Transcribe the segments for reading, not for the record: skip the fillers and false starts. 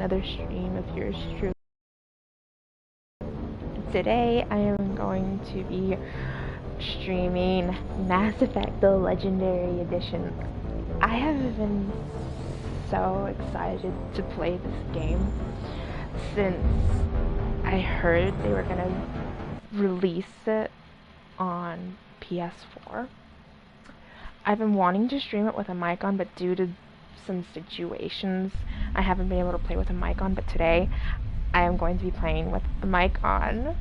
another stream of yours truly. Today I am going to be streaming Mass Effect the Legendary Edition. I have been so excited to play this game since I heard they were gonna release it on PS4. I've been wanting to stream it with a mic on, but due to some situations, I haven't been able to play with a mic on, but today I am going to be playing with the mic on.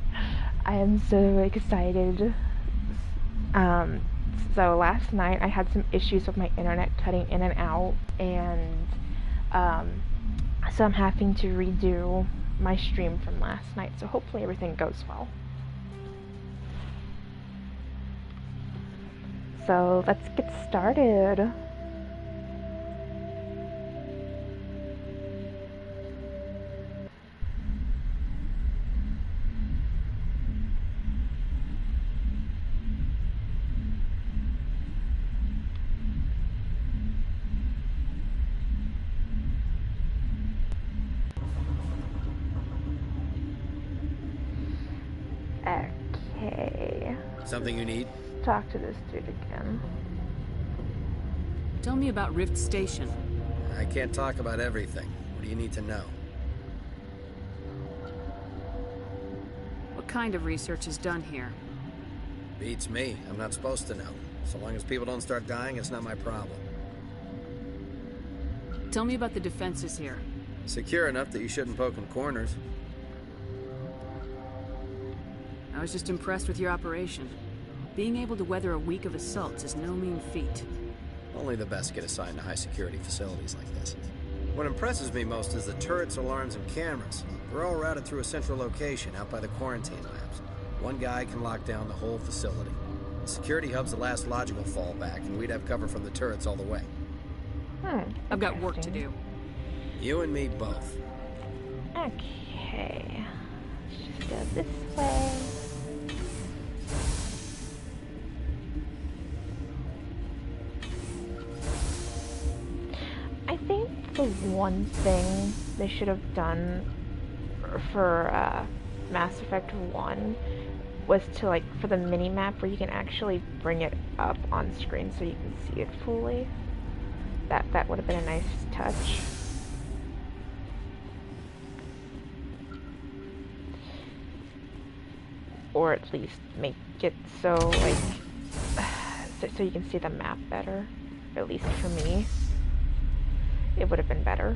I am so excited. So last night I had some issues with my internet cutting in and out, and so I'm having to redo my stream from last night, so hopefully everything goes well. So let's get started. Okay. Something you need? Talk to this dude again. Tell me about Rift Station. I can't talk about everything. What do you need to know? What kind of research is done here? Beats me. I'm not supposed to know. So long as people don't start dying, it's not my problem. Tell me about the defenses here. Secure enough that you shouldn't poke in corners. I was just impressed with your operation. Being able to weather a week of assaults is no mean feat. Only the best get assigned to high-security facilities like this. What impresses me most is the turrets, alarms, and cameras. They're all routed through a central location out by the quarantine labs. One guy can lock down the whole facility. The security hub's the last logical fallback, and we'd have cover from the turrets all the way. I've got work to do. You and me both. Okay. Let's just go this way. I think the one thing they should have done for Mass Effect 1 was to, like, for the mini-map where you can actually bring it up on screen so you can see it fully. That would have been a nice touch. Or at least make it so, like, so you can see the map better. At least for me. It would have been better.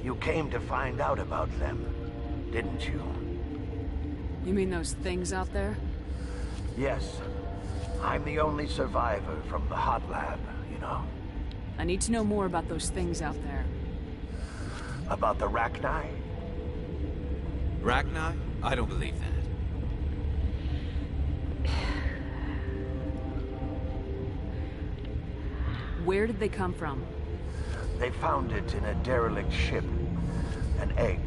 You came to find out about them, didn't you? You mean those things out there? Yes. I'm the only survivor from the hot lab, you know. I need to know more about those things out there. About the Rachni? Rachni? I don't believe that. Where did they come from? They found it in a derelict ship. An egg.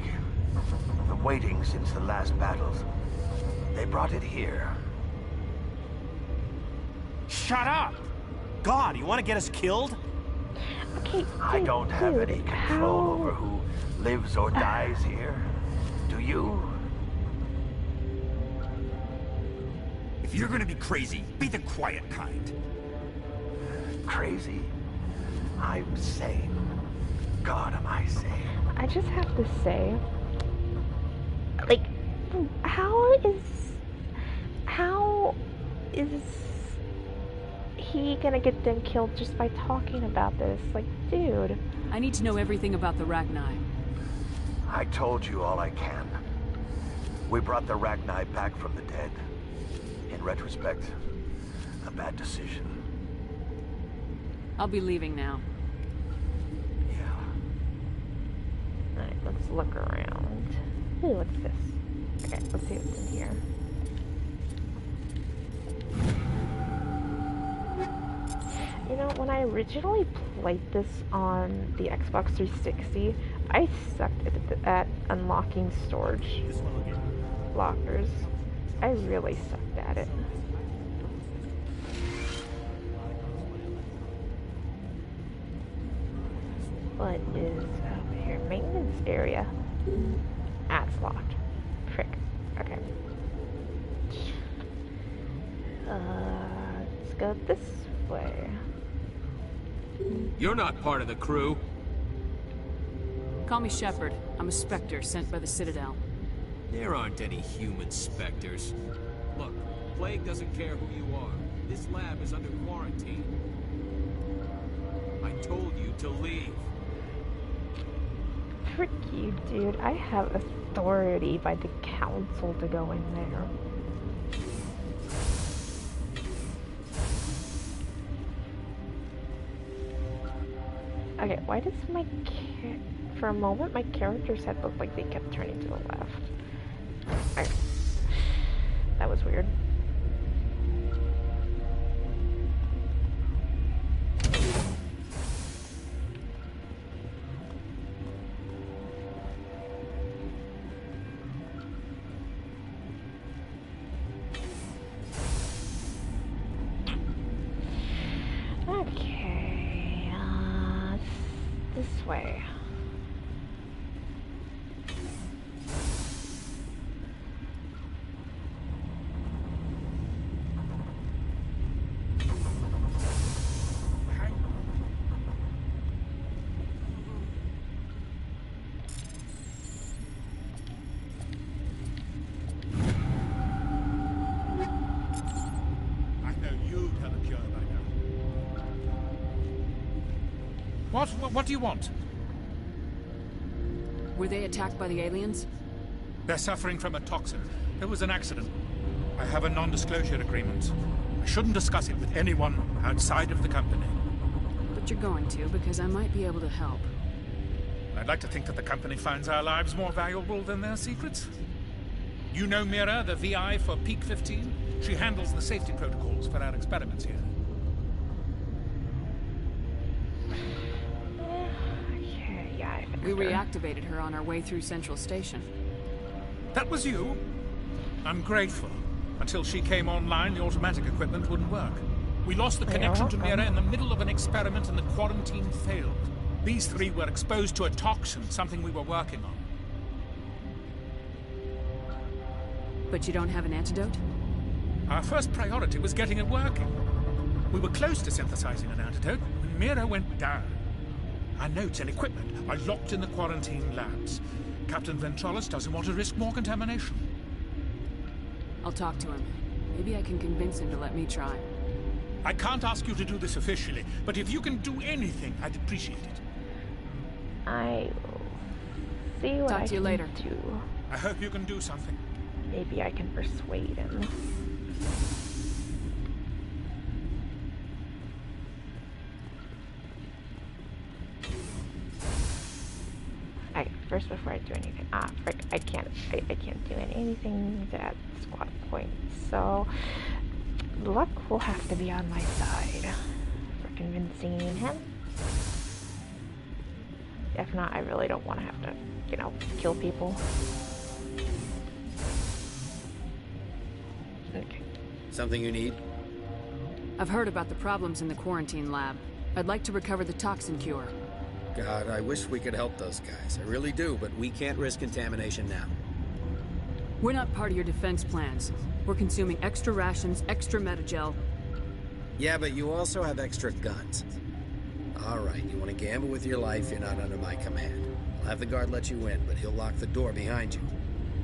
Been waiting since the last battles. They brought it here. Shut up! God, you want to get us killed? Okay, I don't have dude, any control over who lives or dies here. Do you? If you're gonna be crazy, be the quiet kind. Crazy? I'm sane. God, am I sane? I just have to say, like, how is he gonna get them killed just by talking about this? Like, dude. I need to know everything about the Rachni. I told you all I can. We brought the Rachni back from the dead. In retrospect, a bad decision. I'll be leaving now. Yeah. Alright, let's look around. Ooh, what's this? Okay, let's see what's in here. You know, when I originally played this on the Xbox 360, I sucked at unlocking storage lockers. I really sucked at it. What is over here? Maintenance area. Ah, it's locked. Frick. Okay. Let's go this way. You're not part of the crew. Call me Shepard. I'm a Spectre sent by the Citadel. There aren't any human specters. Look, Plague doesn't care who you are. This lab is under quarantine. I told you to leave. Frick you, dude. I have authority by the council to go in there. Okay, why does my for a moment my character's head looked like they kept turning to the left. Okay. That was weird. Okay, this way. What do you want? Were they attacked by the aliens? They're suffering from a toxin. There was an accident. I have a non-disclosure agreement. I shouldn't discuss it with anyone outside of the company. But you're going to, because I might be able to help. I'd like to think that the company finds our lives more valuable than their secrets. You know Mira, the VI for Peak 15? She handles the safety protocols for our experiments here. We reactivated her on our way through Central Station. That was you? I'm grateful. Until she came online, the automatic equipment wouldn't work. We lost the connection to Mira in the middle of an experiment and the quarantine failed. These three were exposed to a toxin, something we were working on. But you don't have an antidote? Our first priority was getting it working. We were close to synthesizing an antidote when Mira went down. Our notes and equipment are locked in the quarantine labs. Captain Ventrolis doesn't want to risk more contamination. I'll talk to him. Maybe I can convince him to let me try. I can't ask you to do this officially, but if you can do anything, I'd appreciate it. I will see what Talk to you later. Do. I hope you can do something. Maybe I can persuade him. First, before I do anything, frick, I can't do anything at squad point, so luck will have to be on my side for convincing him. If not, I really don't want to have to, you know, kill people. Okay. Something you need? I've heard about the problems in the quarantine lab. I'd like to recover the toxin cure. God, I wish we could help those guys. I really do, but we can't risk contamination now. We're not part of your defense plans. We're consuming extra rations, extra Metagel. Yeah, but you also have extra guns. All right, you want to gamble with your life, you're not under my command. I'll have the guard let you in, but he'll lock the door behind you.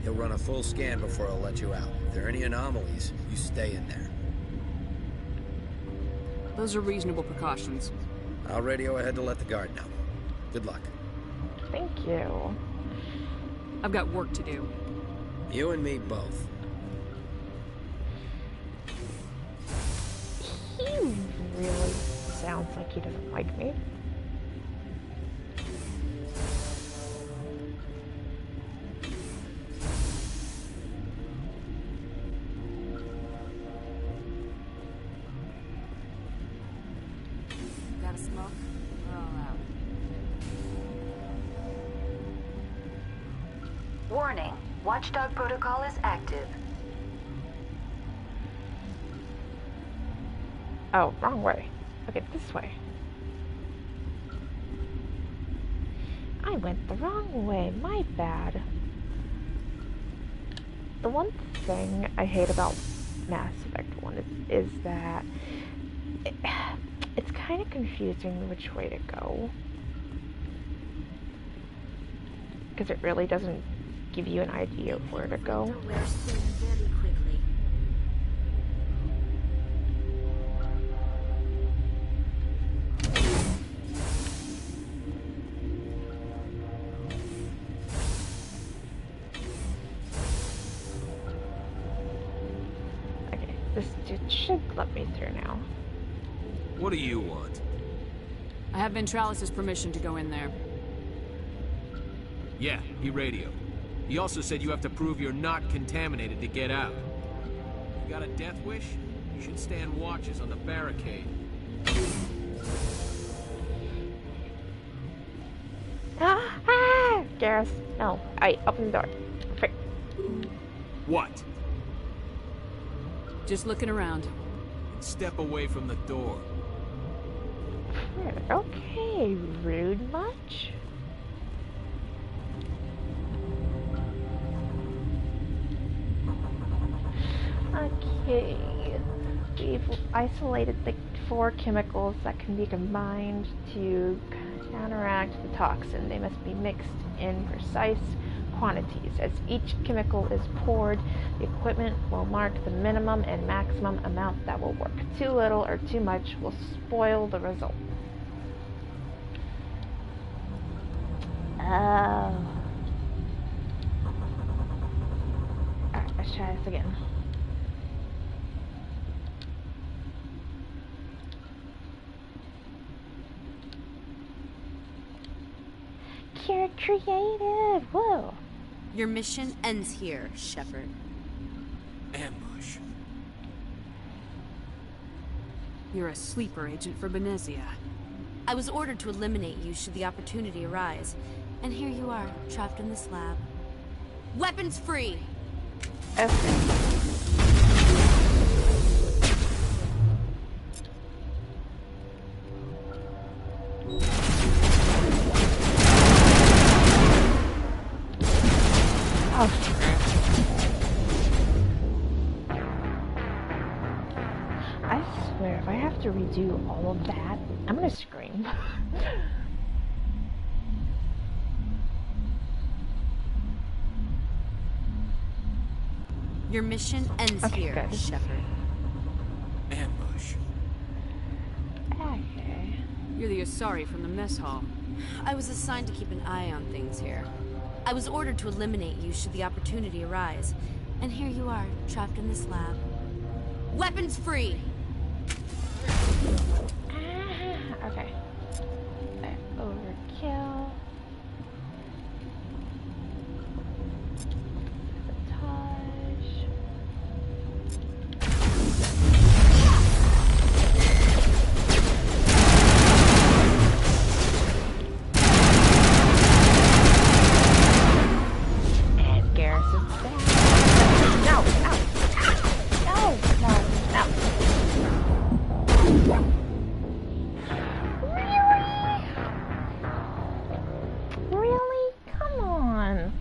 He'll run a full scan before he'll let you out. If there are any anomalies, you stay in there. Those are reasonable precautions. I'll radio ahead to let the guard know. Good luck. Thank you. I've got work to do. You and me both. He really sounds like he doesn't like me. Warning, Watchdog protocol is active. Oh, wrong way. Okay, this way. I went the wrong way, my bad. The one thing I hate about Mass Effect 1 is that it's kind of confusing which way to go. Because it really doesn't give you an idea of where to go. Okay, this should let me through now. What do you want? I have Ventralis' permission to go in there. Yeah, he radioed. He also said you have to prove you're not contaminated to get out. You got a death wish? You should stand watches on the barricade. Garrus, no. Open the door. Frick. What? Just looking around. Step away from the door. Okay, rude much? Okay, we've isolated the 4 chemicals that can be combined to counteract the toxin. They must be mixed in precise quantities. As each chemical is poured, the equipment will mark the minimum and maximum amount that will work. Too little or too much will spoil the result. Alright, let's try this again. You're creative! Whoa! Your mission ends here, Shepard. Ambush. You're a sleeper agent for Benezia. I was ordered to eliminate you should the opportunity arise. And here you are, trapped in this lab. Weapons free! Okay. I swear, if I have to redo all of that, I'm gonna scream. Your mission ends here, good. Shepard. Ambush. Okay. You're the Asari from the mess hall. I was assigned to keep an eye on things here. I was ordered to eliminate you should the opportunity arise. And here you are, trapped in this lab. Weapons free! Okay. Overkill. Sabotage. And Garrus is back. No! No! No! No! Really? Come on.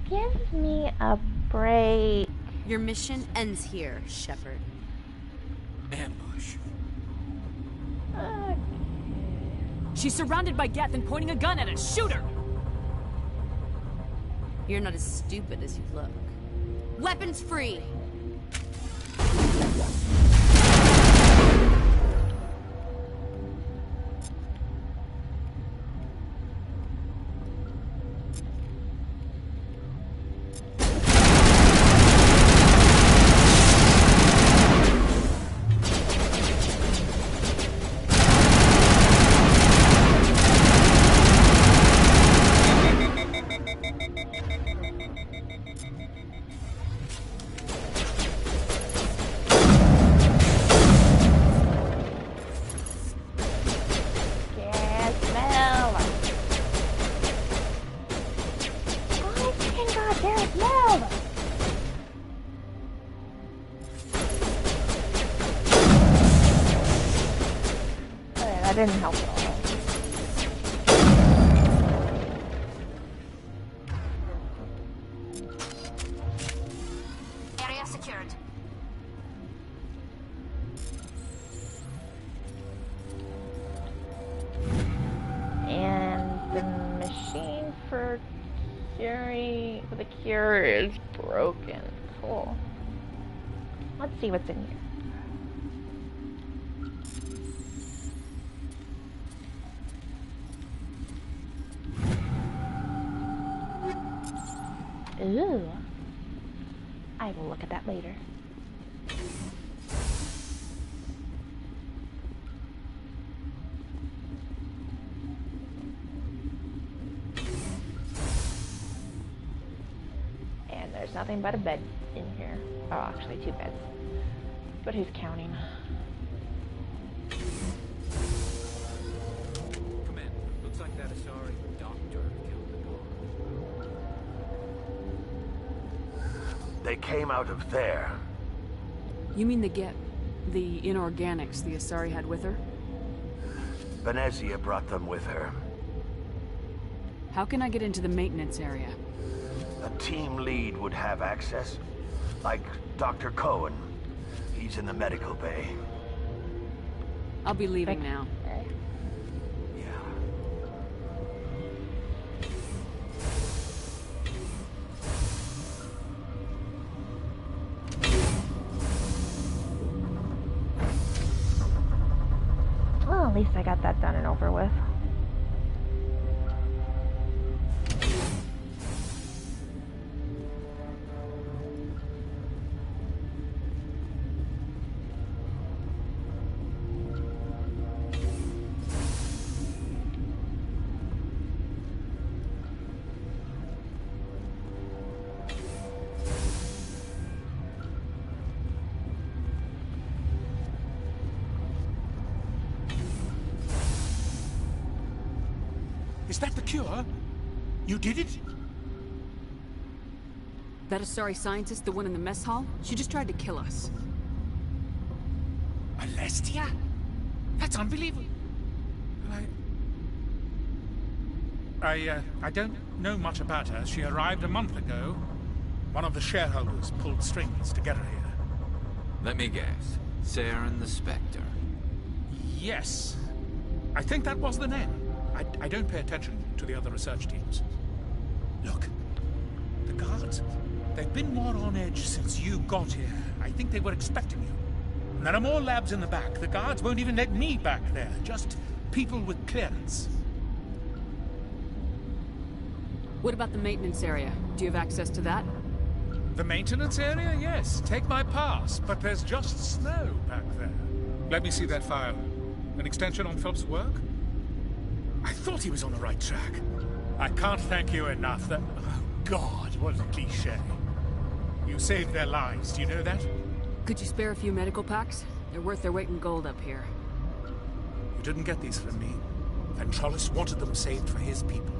Give me a break. Your mission ends here, Shepard. Ambush. She's surrounded by Geth and pointing a gun at us. Shoot her! You're not as stupid as you look. Weapons free! That didn't help at all. Area secured. And the machine for the cure is broken. Cool. Let's see what's in here. Ooh. I will look at that later. And there's nothing but a bed in here. Oh, actually 2 beds. But who's counting? Commander, looks like that Asari doctor killed the guard. They came out of there. You mean the inorganics the Asari had with her? Venezia brought them with her. How can I get into the maintenance area? A team lead would have access. Like Dr. Cohen. He's in the medical bay. I'll be leaving now. Yeah. Well, at least I got that done and over with. Is that the cure? You did it? That Asari scientist, the one in the mess hall? She just tried to kill us. Alestia? That's unbelievable. I don't know much about her. She arrived a month ago. One of the shareholders pulled strings to get her here. Let me guess. Saren the Spectre. Yes. I think that was the name. I don't pay attention to the other research teams. Look, the guards, they've been more on edge since you got here. I think they were expecting you. And there are more labs in the back. The guards won't even let me back there. Just people with clearance. What about the maintenance area? Do you have access to that? The maintenance area? Yes. Take my pass. But there's just snow back there. Let me see that file. An extension on Phelps' work? I thought he was on the right track. I can't thank you enough. Oh, God, what a cliché. You saved their lives, do you know that? Could you spare a few medical packs? They're worth their weight in gold up here. You didn't get these from me. Ventrollis wanted them saved for his people.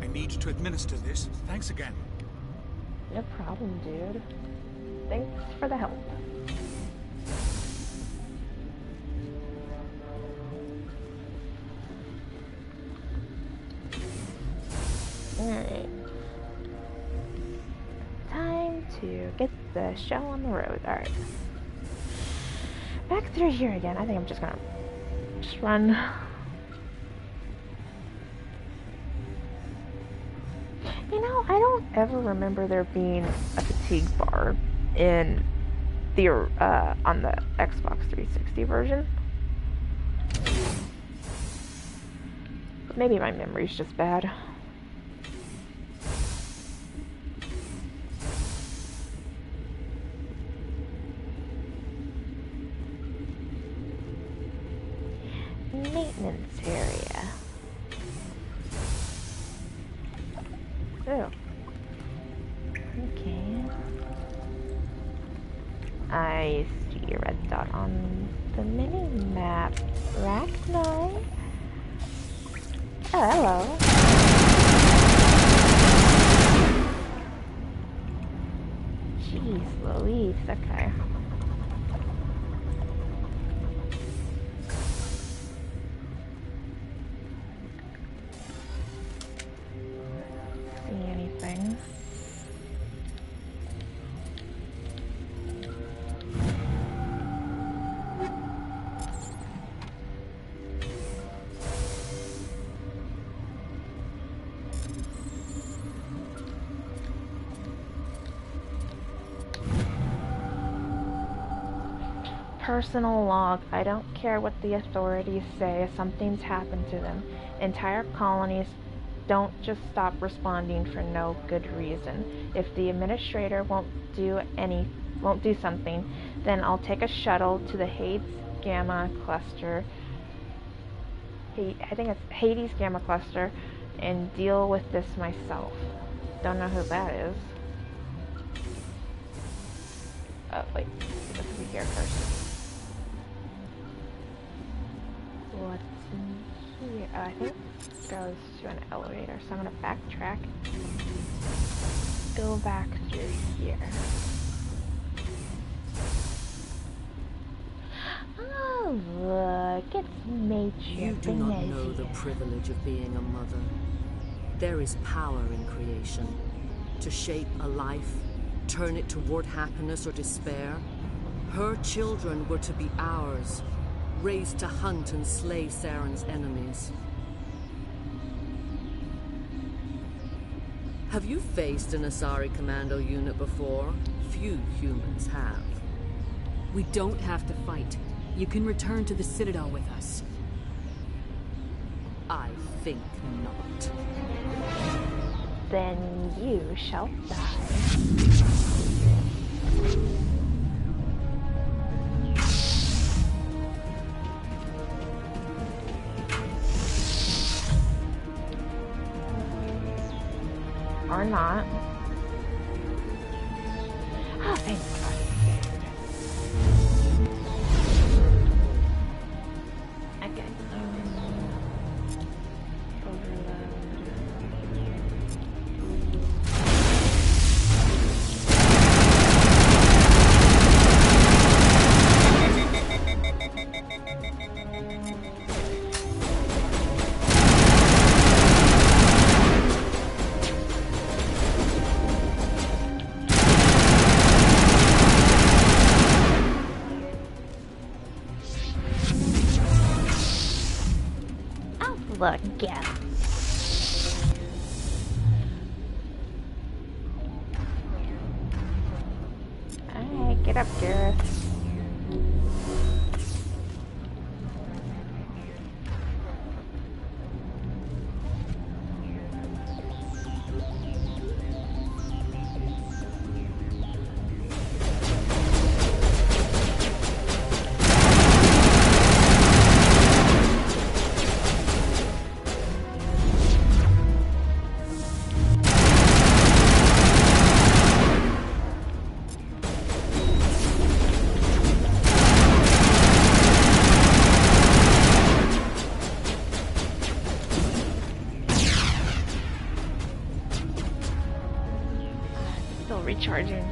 I need to administer this. Thanks again. No problem, dude. Thanks for the help. Alright. Time to get the show on the road. Alright. Back through here again. I think I'm just gonna run. You know, I don't ever remember there being a fatigue bar in the on the Xbox 360 version. But maybe my memory's just bad. Maintenance area. Oh. Okay. I see a red dot on the mini map. Rachni. Oh, hello. Jeez Louise, okay. personal log. I don't care what the authorities say. Something's happened to them. Entire colonies don't just stop responding for no good reason. If the administrator won't do something, then I'll take a shuttle to the Hades Gamma Cluster. I think it's Hades Gamma Cluster, and deal with this myself. Don't know who that is. Oh wait, let's be here first. What's in here? I think it goes to an elevator, so I'm gonna backtrack. Go back through here. Oh look, it's nature. You do not know the privilege of being a mother. There is power in creation. To shape a life, turn it toward happiness or despair. Her children were to be ours, raised to hunt and slay Saren's enemies. Have you faced an Asari commando unit before? Few humans have. We don't have to fight. You can return to the Citadel with us. I think not. Then you shall die. Or not. Oh, thank God. Okay. Look, yeah. Alright, get up, Gareth. Recharging.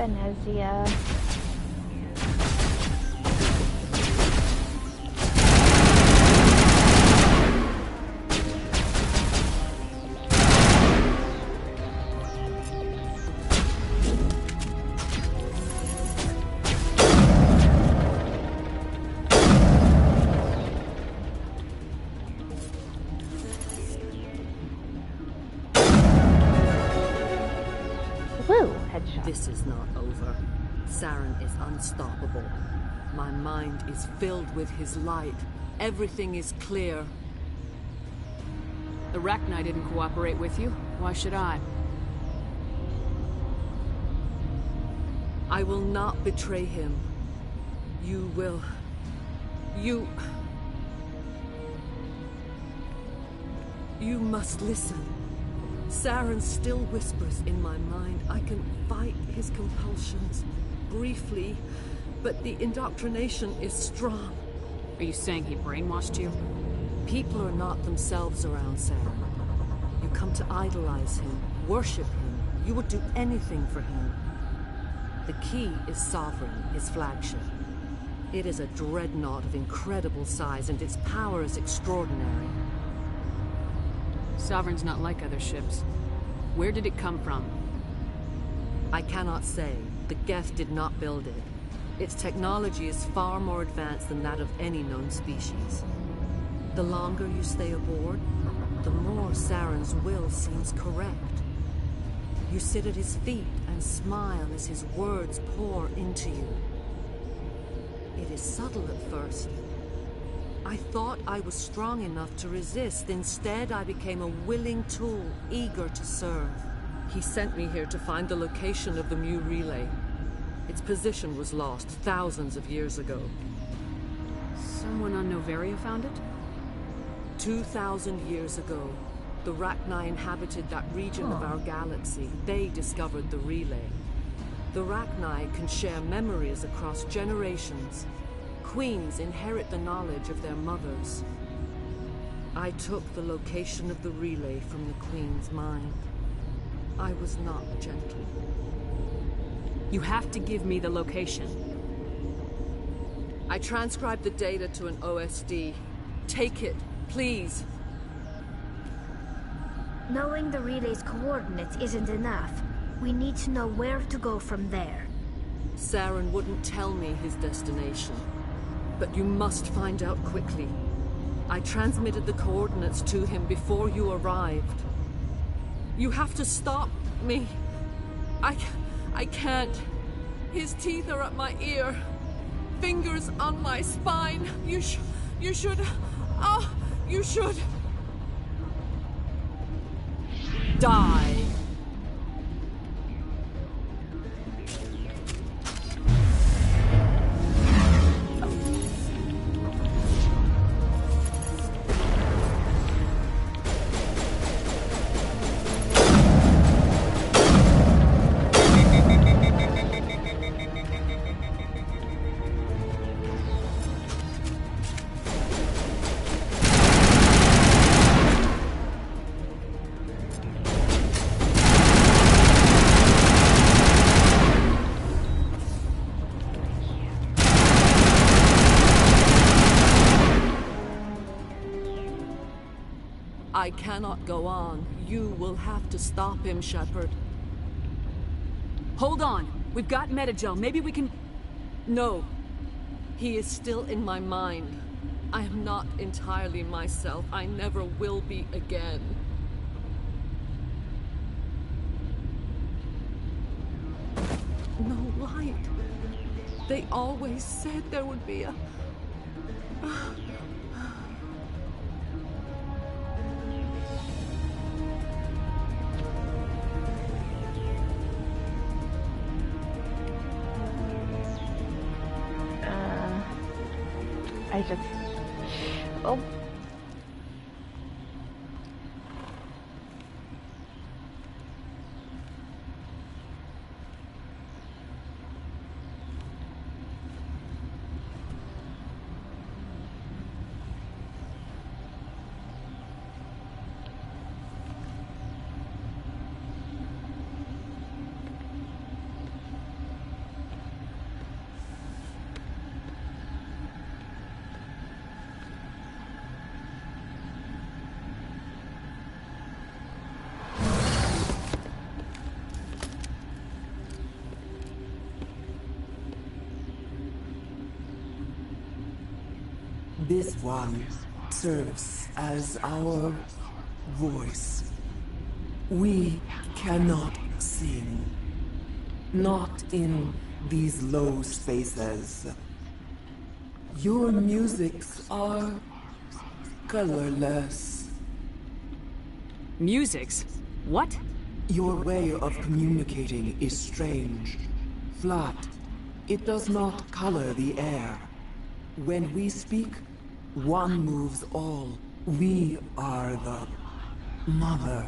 Venezia. This is not over. Saren is unstoppable. My mind is filled with his light. Everything is clear. The Rachni didn't cooperate with you. Why should I? I will not betray him. You will... You must listen. Saren still whispers in my mind. I can fight his compulsions, briefly, but the indoctrination is strong. Are you saying he brainwashed you? People are not themselves around Saren. You come to idolize him, worship him. You would do anything for him. The key is Sovereign, his flagship. It is a dreadnought of incredible size, and its power is extraordinary. Sovereign's not like other ships. Where did it come from? I cannot say. The Geth did not build it. Its technology is far more advanced than that of any known species. The longer you stay aboard, the more Saren's will seems correct. You sit at his feet and smile as his words pour into you. It is subtle at first. I thought I was strong enough to resist. Instead, I became a willing tool, eager to serve. He sent me here to find the location of the Mu relay. Its position was lost thousands of years ago. Someone on Noveria found it? 2,000 years ago, the Rachni inhabited that region of our galaxy. They discovered the relay. The Rachni can share memories across generations. Queens inherit the knowledge of their mothers. I took the location of the relay from the Queen's mind. I was not gentle. You have to give me the location. I transcribed the data to an OSD. Take it, please. Knowing the relay's coordinates isn't enough. We need to know where to go from there. Saren wouldn't tell me his destination. But you must find out quickly. I transmitted the coordinates to him before you arrived. You have to stop me. I can't. His teeth are at my ear. Fingers on my spine. You should... Oh, you should... die. I cannot go on. You will have to stop him, Shepard. Hold on. We've got Metagel. Maybe we can... No. He is still in my mind. I am not entirely myself. I never will be again. No light. They always said there would be a... I just... Oh. This one serves as our voice. We cannot sing. Not in these low spaces. Your musics are colorless. Musics? What? Your way of communicating is strange. Flat. It does not color the air. When we speak, one moves all. We are the mother.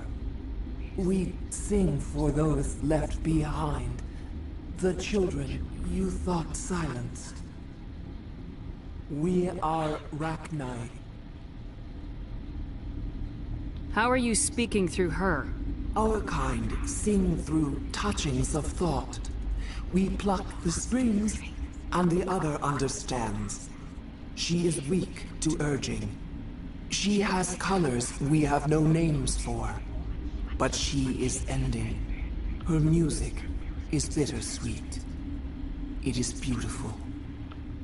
We sing for those left behind. The children you thought silenced. We are Rachni. How are you speaking through her? Our kind sing through touchings of thought. We pluck the strings, and the other understands. She is weak to urging. She has colors we have no names for. But she is ending. Her music is bittersweet. It is beautiful.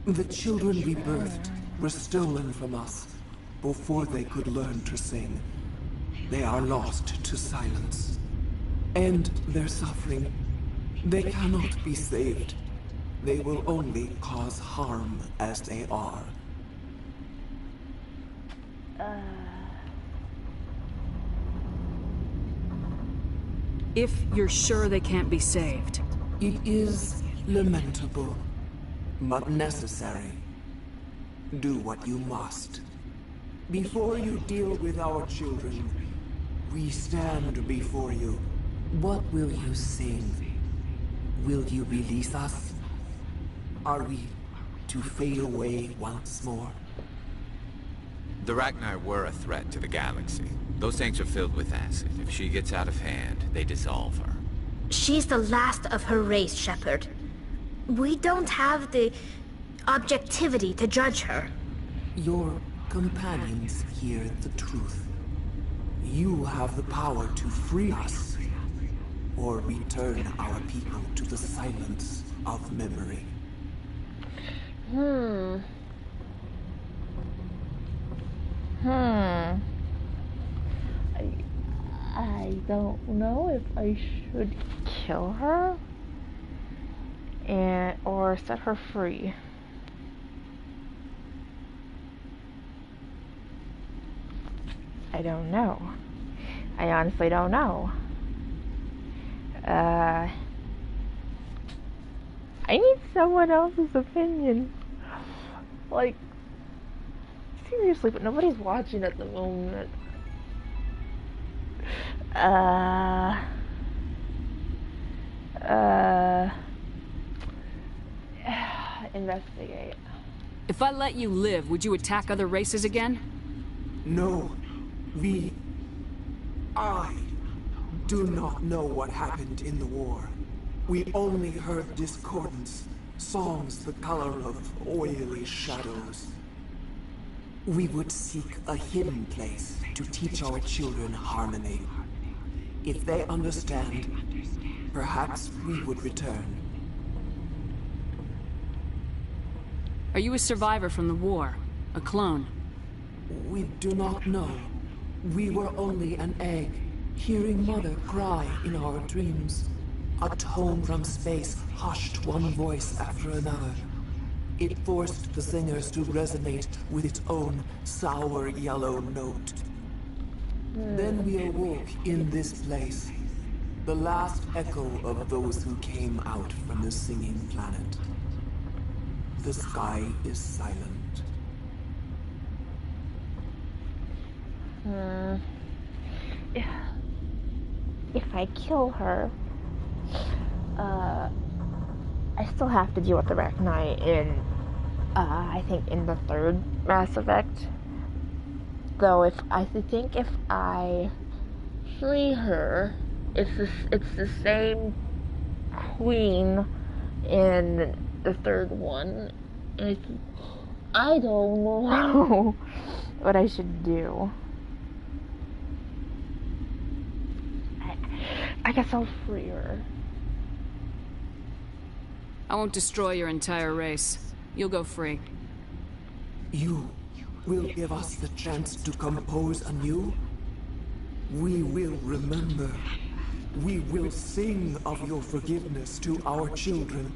The children we birthed were stolen from us before they could learn to sing. They are lost to silence. End their suffering. They cannot be saved. They will only cause harm as they are. If you're sure they can't be saved. It is lamentable, but necessary. Do what you must. Before you deal with our children, we stand before you. What will you sing? Will you release us? Are we to fade away once more? The Rachni were a threat to the galaxy. Those tanks are filled with acid. If she gets out of hand, they dissolve her. She's the last of her race, Shepard. We don't have the objectivity to judge her. Your companions hear the truth. You have the power to free us, or return our people to the silence of memory. I don't know if I should kill her or set her free. I don't know. I honestly don't know. I need someone else's opinion. Like, seriously, but nobody's watching at the moment. Investigate. If I let you live, would you attack other races again? No. I do not know what happened in the war. We only heard discordance, songs the color of oily shadows. We would seek a hidden place to teach our children harmony. If they understand, perhaps we would return. Are you a survivor from the war? A clone? We do not know. We were only an egg, hearing Mother cry in our dreams. A tone from space hushed one voice after another. It forced the singers to resonate with its own sour yellow note. Then we awoke in this place, the last echo of those who came out from the singing planet. The sky is silent. If I kill her, I still have to deal with the Rachni in, I think in the third Mass Effect. Though if I free her, it's the same queen in the third one. I don't know what I should do. I guess I'll free her. I won't destroy your entire race. You'll go free. You will give us the chance to compose anew, we will remember. We will sing of your forgiveness to our children.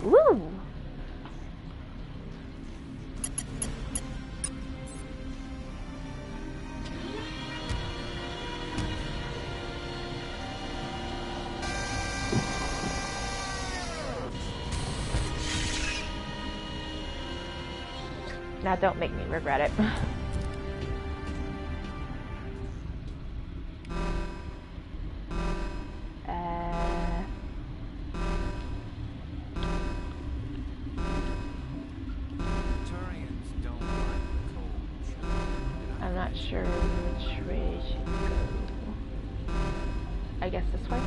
Woo! Now don't make me regret it. I'm not sure which way I should go. I guess this way?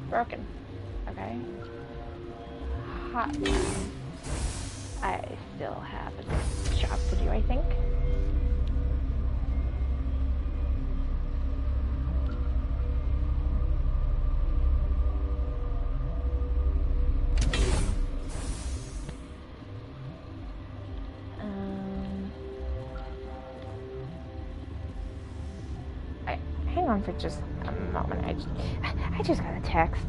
Broken. Okay. Hot lab. I still have a job to do, I think. Hang on for just a moment. I just got a text.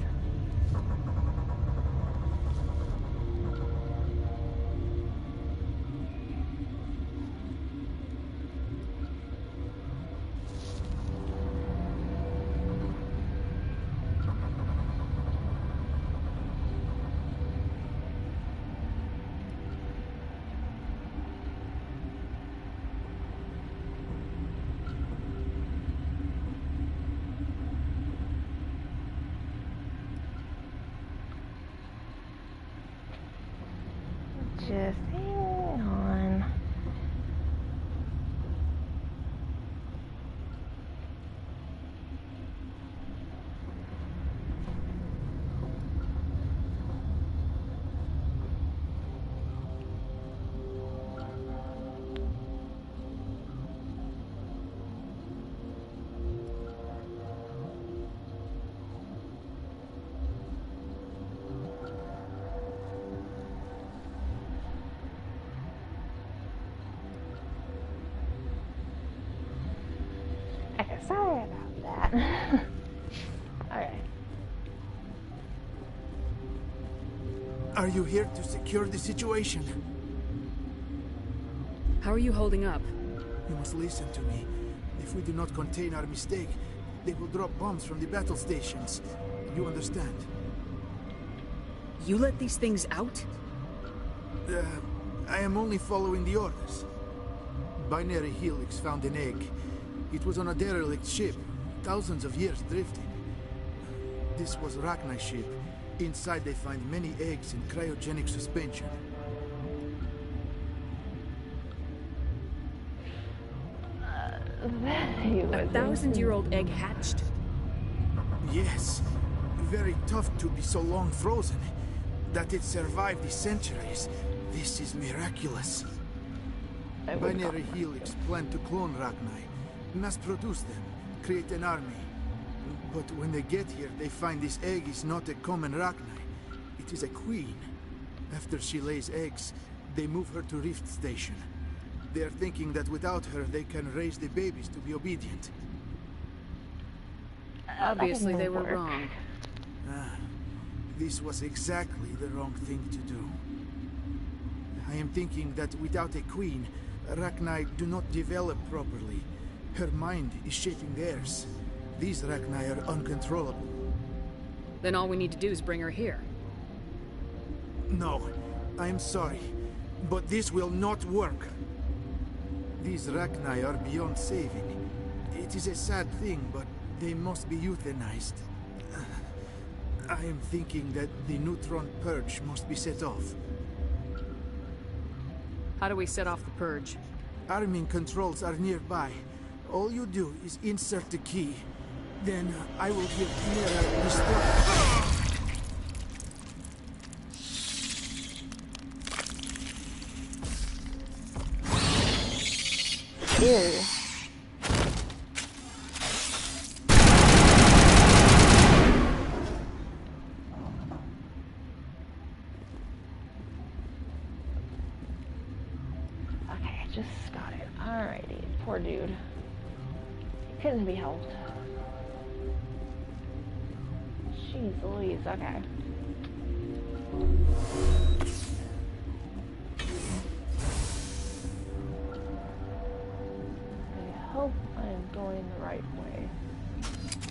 Just hang on. Sorry about that. Alright. Are you here to secure the situation? How are you holding up? You must listen to me. If we do not contain our mistake, they will drop bombs from the battle stations. You understand? You let these things out? I am only following the orders. Binary Helix found an egg. It was on a derelict ship, thousands of years drifting. This was Rachni's ship. Inside they find many eggs in cryogenic suspension. A 1,000-year-old egg hatched? Yes. Very tough to be so long frozen. That it survived the centuries. This is miraculous. Binary Helix planned to clone Rachni. Mass-produce them, create an army. But when they get here, they find this egg is not a common Rachni. It is a queen. After she lays eggs, they move her to Rift Station. They are thinking that without her, they can raise the babies to be obedient. Obviously, they were wrong. This was exactly the wrong thing to do. I am thinking that without a queen, Rachni do not develop properly. Her mind is shaping theirs. These Rachni are uncontrollable. Then all we need to do is bring her here. No, I am sorry, but this will not work. These Rachni are beyond saving. It is a sad thing, but they must be euthanized. I am thinking that the neutron purge must be set off. How do we set off the purge? Arming controls are nearby. All you do is insert the key. Then I will give Mira destruction. Ew. Okay, I just got it. Alrighty, poor dude. He couldn't be helped. Jeez Louise, okay. I hope I'm going the right way.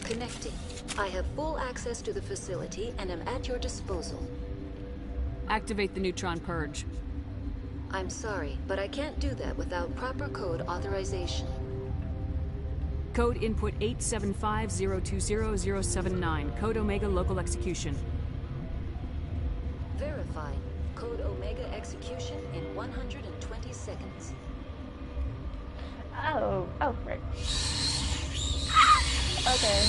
Connecting. I have full access to the facility and am at your disposal. Activate the neutron purge. I'm sorry, but I can't do that without proper code authorization. Code input 875020079. Code Omega local execution. Verifying. Code Omega execution in 120 seconds. Oh, right. Okay.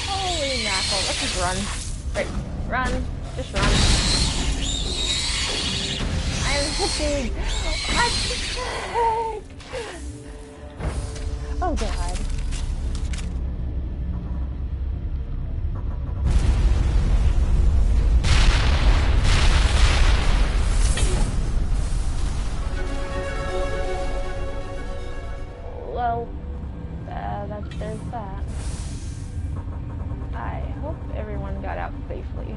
Holy mackerel, let's just run. Right, run, just run. I'm hitting. What the heck? Oh god. Well, there's that. I hope everyone got out safely.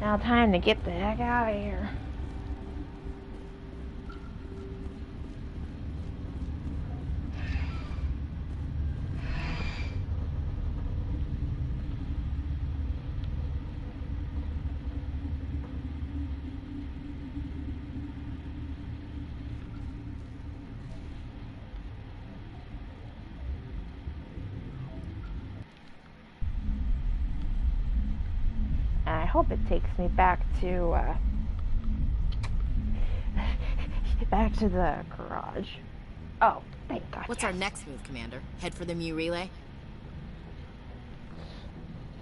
Now time to get the heck out of here. I hope it takes me back to the garage. Oh, thank God. What's our next move, Commander? Head for the Mu relay?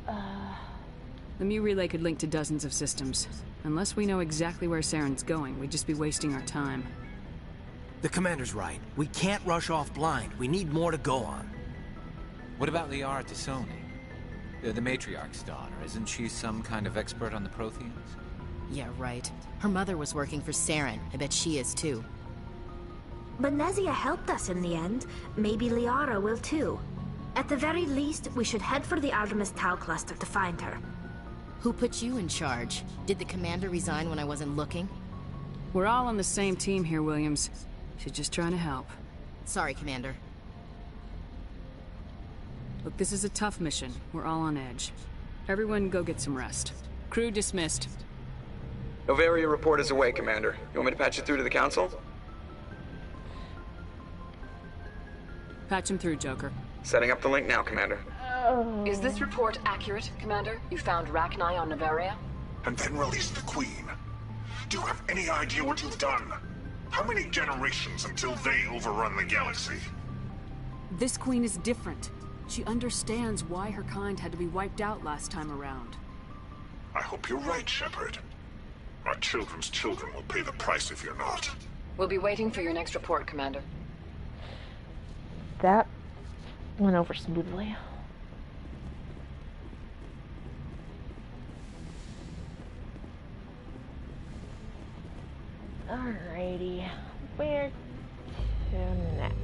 The Mu relay could link to dozens of systems. Unless we know exactly where Saren's going, we'd just be wasting our time. The Commander's right. We can't rush off blind. We need more to go on. What about Liara T'Soni? The Matriarch's daughter. Isn't she some kind of expert on the Protheans? Yeah, right. Her mother was working for Saren. I bet she is too. But Nezia helped us in the end. Maybe Liara will too. At the very least, we should head for the Artemis Tau cluster to find her. Who put you in charge? Did the Commander resign when I wasn't looking? We're all on the same team here, Williams. She's just trying to help. Sorry, Commander. Look, this is a tough mission. We're all on edge. Everyone go get some rest. Crew dismissed. Novaria report is away, Commander. You want me to patch it through to the Council? Patch him through, Joker. Setting up the link now, Commander. Is this report accurate, Commander? You found Rachni on Novaria? And then released the Queen. Do you have any idea what you've done? How many generations until they overrun the galaxy? This Queen is different. She understands why her kind had to be wiped out last time around. I hope you're right, Shepard. Our children's children will pay the price if you're not. We'll be waiting for your next report, Commander. That went over smoothly. Alrighty, where to next?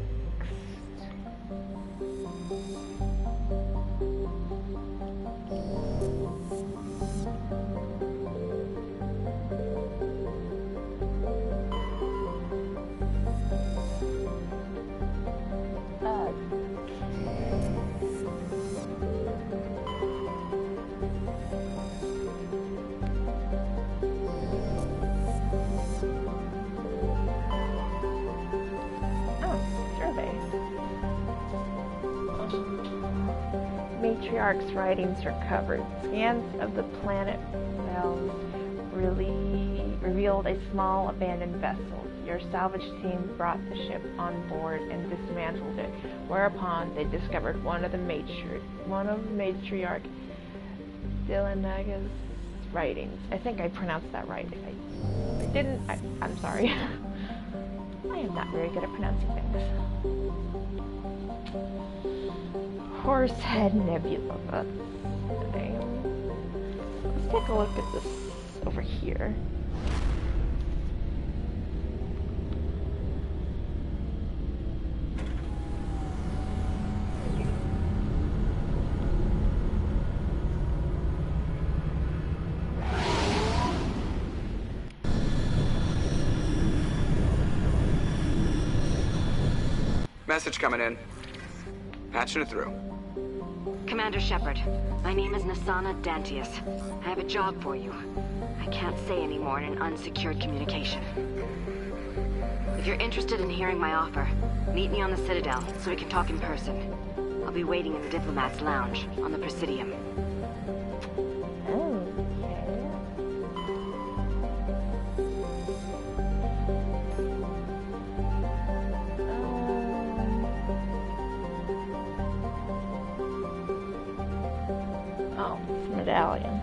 Matriarch's writings recovered. Scans of the planet Bells revealed a small abandoned vessel. Your salvage team brought the ship on board and dismantled it, whereupon they discovered one of matriarch Dylanaga's writings. I think I pronounced that right. If I didn't, I'm sorry. I am not very good at pronouncing things. Horsehead Nebula. That's the name. Let's take a look at this over here. Message coming in. Patching it through. Commander Shepard, my name is Nasana Dantius. I have a job for you. I can't say any more in an unsecured communication. If you're interested in hearing my offer, meet me on the Citadel so we can talk in person. I'll be waiting in the Diplomat's Lounge on the Presidium. Medallion.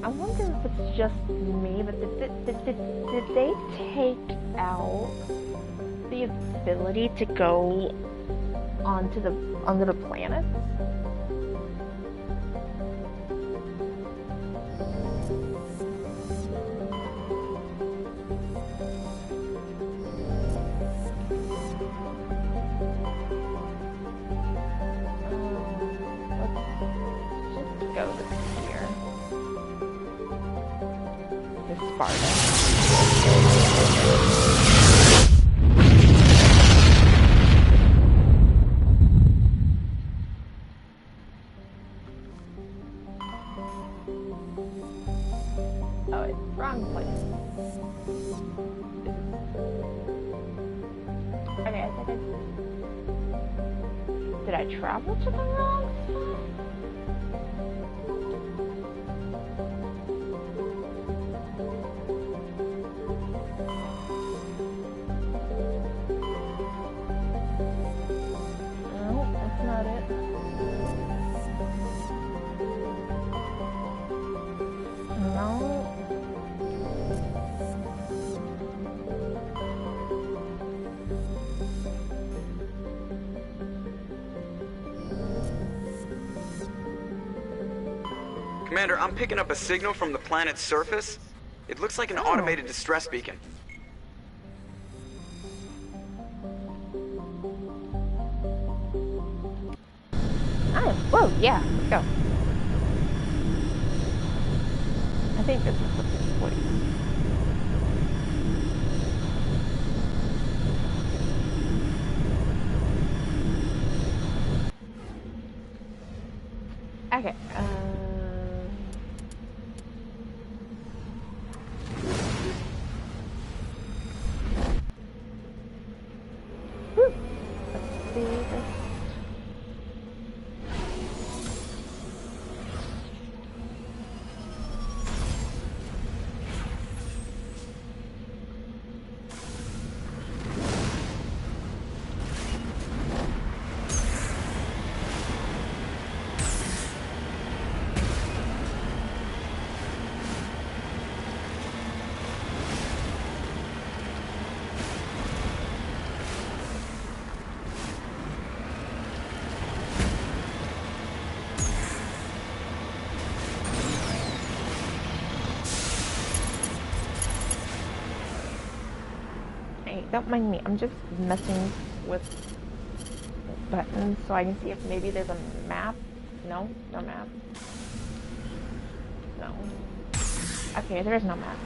I wonder if it's just me, but did they take out the ability to go onto the planet? Let's go to here. To Sparta. Did I travel to the wrong spot? No, that's not it. No. Commander, I'm picking up a signal from the planet's surface. It looks like an automated distress beacon. Whoa, yeah, let's go. I think this is the place. Okay, let's see this. Don't mind me, I'm just messing with buttons so I can see if maybe there's a map. No? No map. No. Okay, there is no map.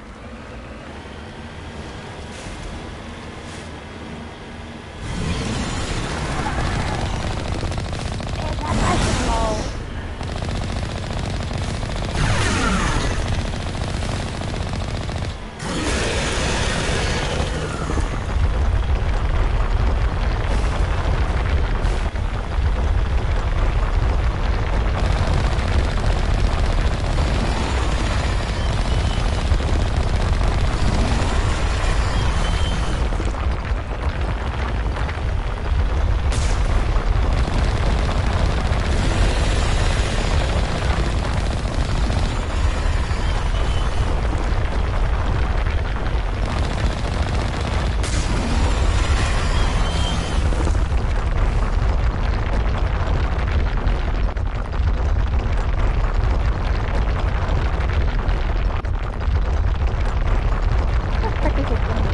take the home.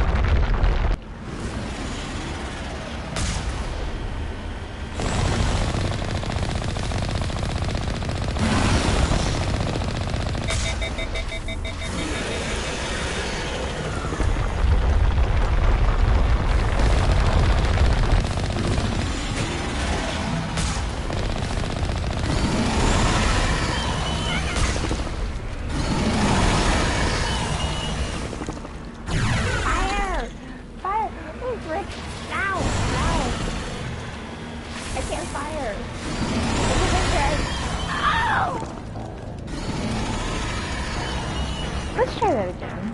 Let's try that again.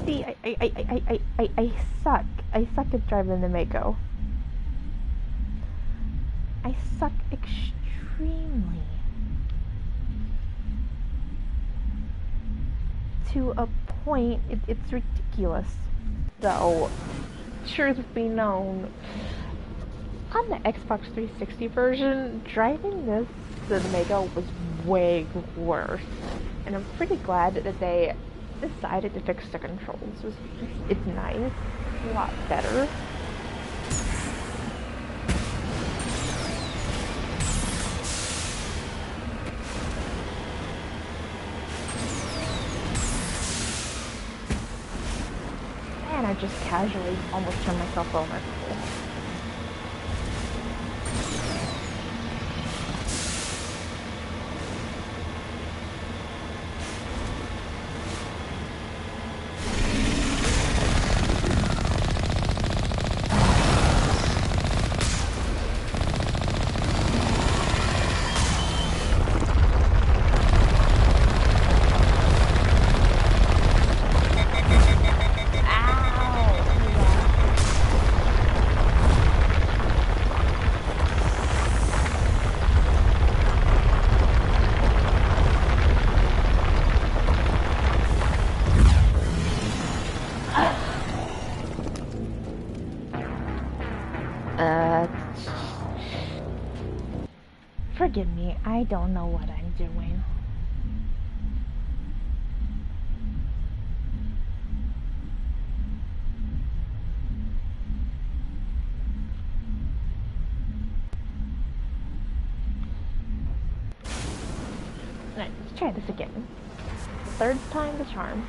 See, I suck. I suck at driving the Mako. I suck extremely. To a point, it's ridiculous. Though, truth be known, on the Xbox 360 version, driving the Mako was way worse. And I'm pretty glad that they decided to fix the controls. It's nice. A lot better. And I just casually almost turned myself over. Forgive me, I don't know what I'm doing. Alright, let's try this again. Third time the charm.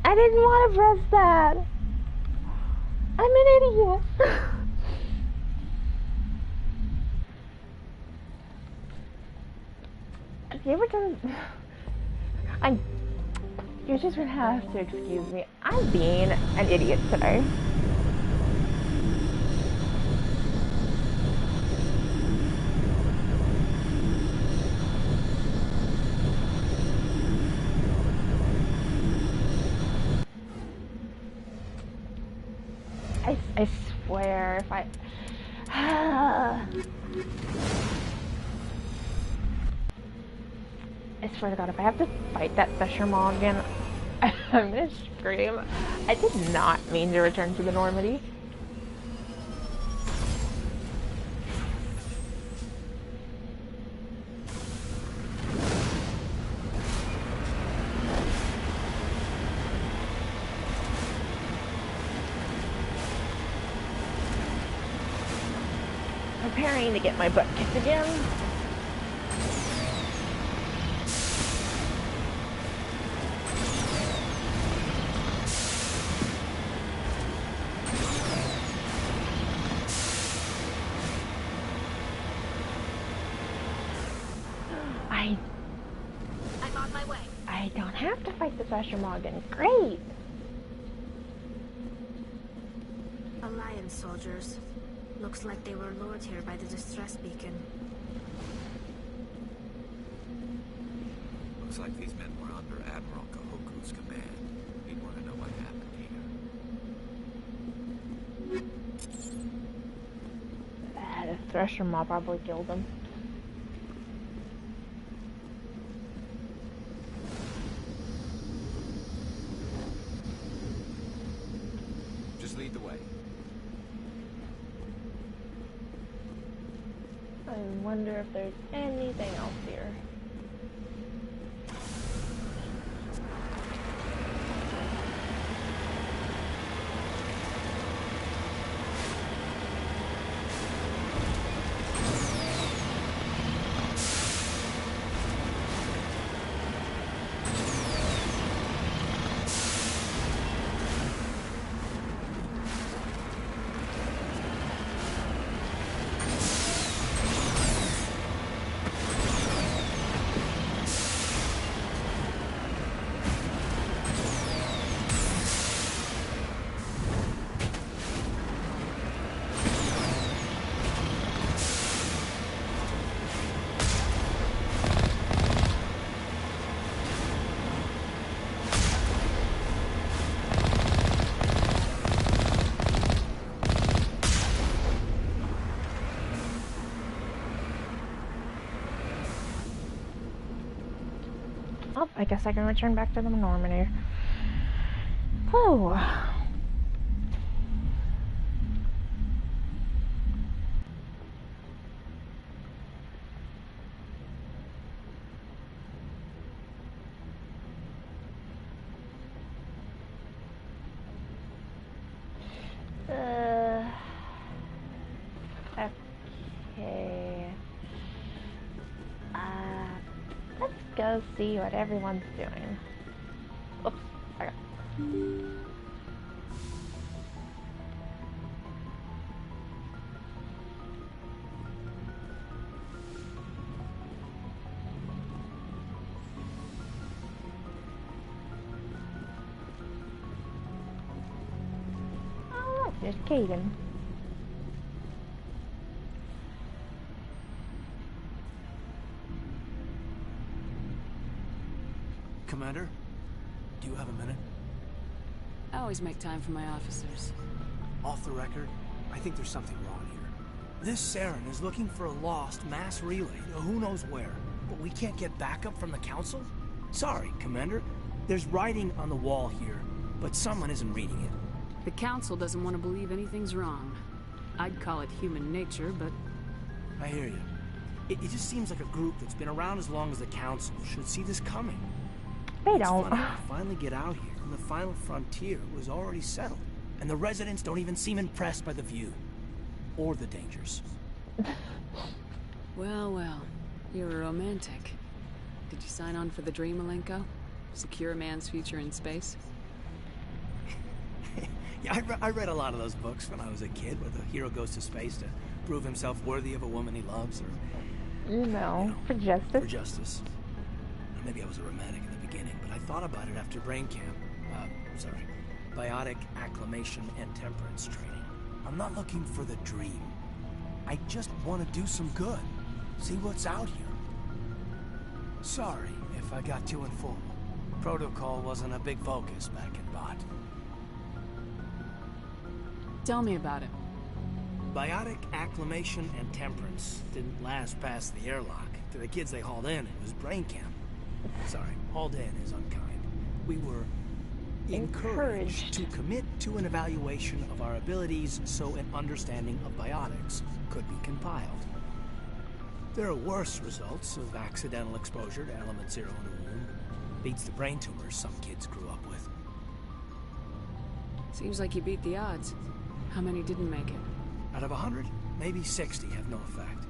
I didn't want to press that. I'm an idiot. you were to... You're just gonna have to excuse me. I'm being an idiot today. I swear, if I... I swear to God, if I have to fight that Theshermaw again, I'm gonna scream. I did not mean to return to the Normandy. Preparing to get my butt kicked again. I'm on my way. I don't have to fight the Theshermaw again. Great! Alliance soldiers. Looks like they were lured here by the distress beacon. Looks like these men were under Admiral Kahoku's command. He'd want to know what happened here. The Theshermaw probably killed him. Just lead the way. I wonder if there's anything else here. Oh, I guess I can return back to the Normandy. Whoa. Okay. Let's go see what everyone's doing. Oops, okay. Oh, look, there's Kaidan. Commander, do you have a minute? I always make time for my officers. Off the record, I think there's something wrong here. This Saren is looking for a lost mass relay to who knows where, but we can't get backup from the Council? Sorry, Commander. There's writing on the wall here, but someone isn't reading it. The Council doesn't want to believe anything's wrong. I'd call it human nature, but... I hear you. It just seems like a group that's been around as long as the Council should see this coming. They don't. Funny, we finally get out here, and the final frontier was already settled. And the residents don't even seem impressed by the view. Or the dangers. Well, well. You're a romantic. Did you sign on for the dream, Malenko? Secure a man's future in space? Yeah, I read a lot of those books when I was a kid, where the hero goes to space to prove himself worthy of a woman he loves, or... You know, for justice. For justice. maybe I was a romantic in the beginning, but I thought about it after brain camp. Biotic acclimation and temperance training. I'm not looking for the dream. I just want to do some good. See what's out here. Sorry if I got too informal. Protocol wasn't a big focus back in Bot. Tell me about it. Biotic acclimation and temperance didn't last past the airlock. To the kids they hauled in, it was brain camp. Sorry, hauled in is unkind. We were encouraged to commit to an evaluation of our abilities so an understanding of biotics could be compiled. There are worse results of accidental exposure to element 0 in the womb. Beats the brain tumors some kids grew up with. Seems like you beat the odds. How many didn't make it? Out of 100, maybe 60 have no effect.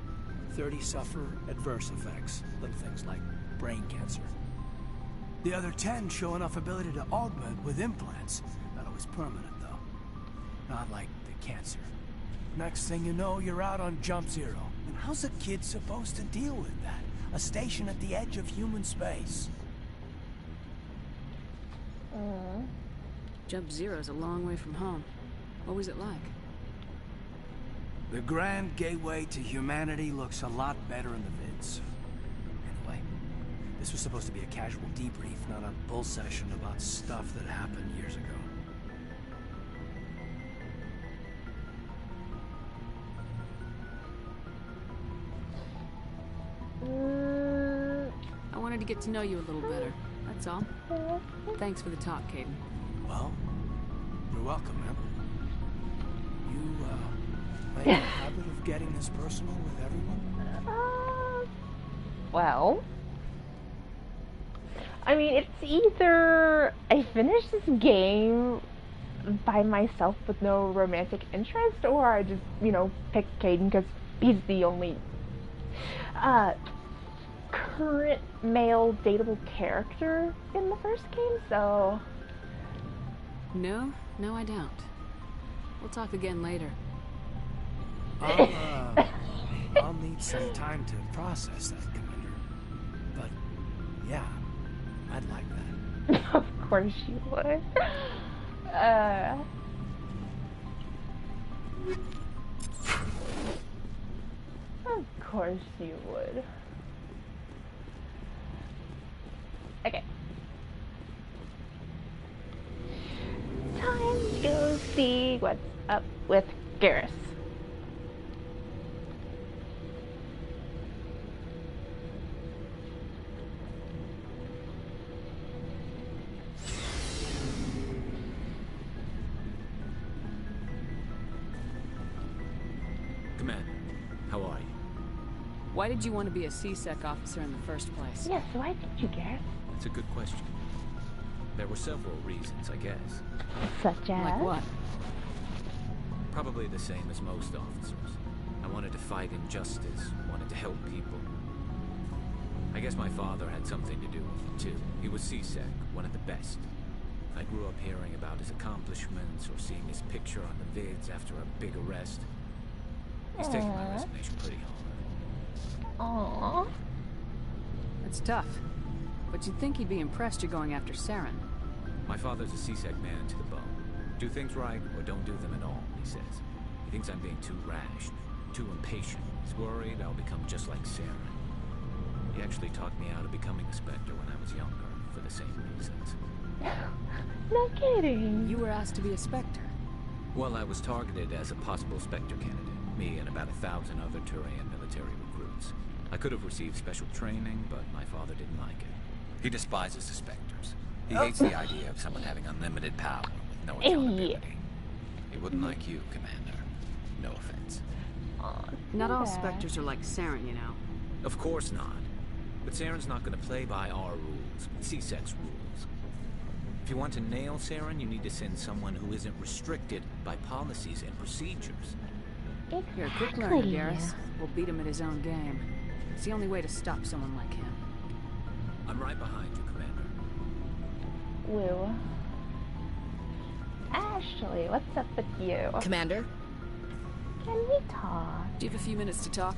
30 suffer adverse effects, little things like brain cancer. The other 10 show enough ability to augment with implants. Not always permanent, though. Not like the cancer. Next thing you know, you're out on Jump Zero. And how's a kid supposed to deal with that? A station at the edge of human space. Jump Zero's a long way from home. What was it like? The grand gateway to humanity looks a lot better in the vids. Anyway, this was supposed to be a casual debrief, not a bull session about stuff that happened years ago. I wanted to get to know you a little better. That's all. Thanks for the talk, Kaidan. Well, you're welcome, man. You, make a habit of getting this personal with everyone? Well, I mean, it's either I finish this game by myself with no romantic interest, or I just, you know, pick Kaidan because he's the only current male dateable character in the first game, so... No, I don't. We'll talk again later. I'll need some time to process that, Commander. But, yeah, I'd like that. Of course you would. Of course you would. Okay. Time to go see what's up with Garrus. Commander, how are you? Why did you want to be a C-Sec officer in the first place? Yes, why did you, Garrus? That's a good question. There were several reasons, I guess. Such as? Like what? Probably the same as most officers. I wanted to fight injustice, wanted to help people. I guess my father had something to do with it, too. He was C-Sec, one of the best. I grew up hearing about his accomplishments or seeing his picture on the vids after a big arrest. He's taking my resignation pretty hard. Aww. That's tough. But you'd think he'd be impressed you're going after Saren. My father's a C-Sec man to the bone. Do things right or don't do them at all, he says. He thinks I'm being too rash, too impatient. He's worried I'll become just like Saren. He actually talked me out of becoming a Spectre when I was younger, for the same reasons. No kidding. You were asked to be a Spectre? Well, I was targeted as a possible Spectre candidate. Me and about 1,000 other Turian military recruits. I could have received special training, but my father didn't like it. He despises the Spectres. He hates the idea of someone having unlimited power with no accountability. He wouldn't like you, Commander. No offense. Not all Spectres are like Saren, you know. Of course not. But Saren's not going to play by our rules, C-Sec's rules. If you want to nail Saren, you need to send someone who isn't restricted by policies and procedures. You're a quick learner, Garrus. We'll beat him at his own game. It's the only way to stop someone like him. I'm right behind you, Commander. Woo. Ashley, what's up with you? Commander? Can we talk? Do you have a few minutes to talk?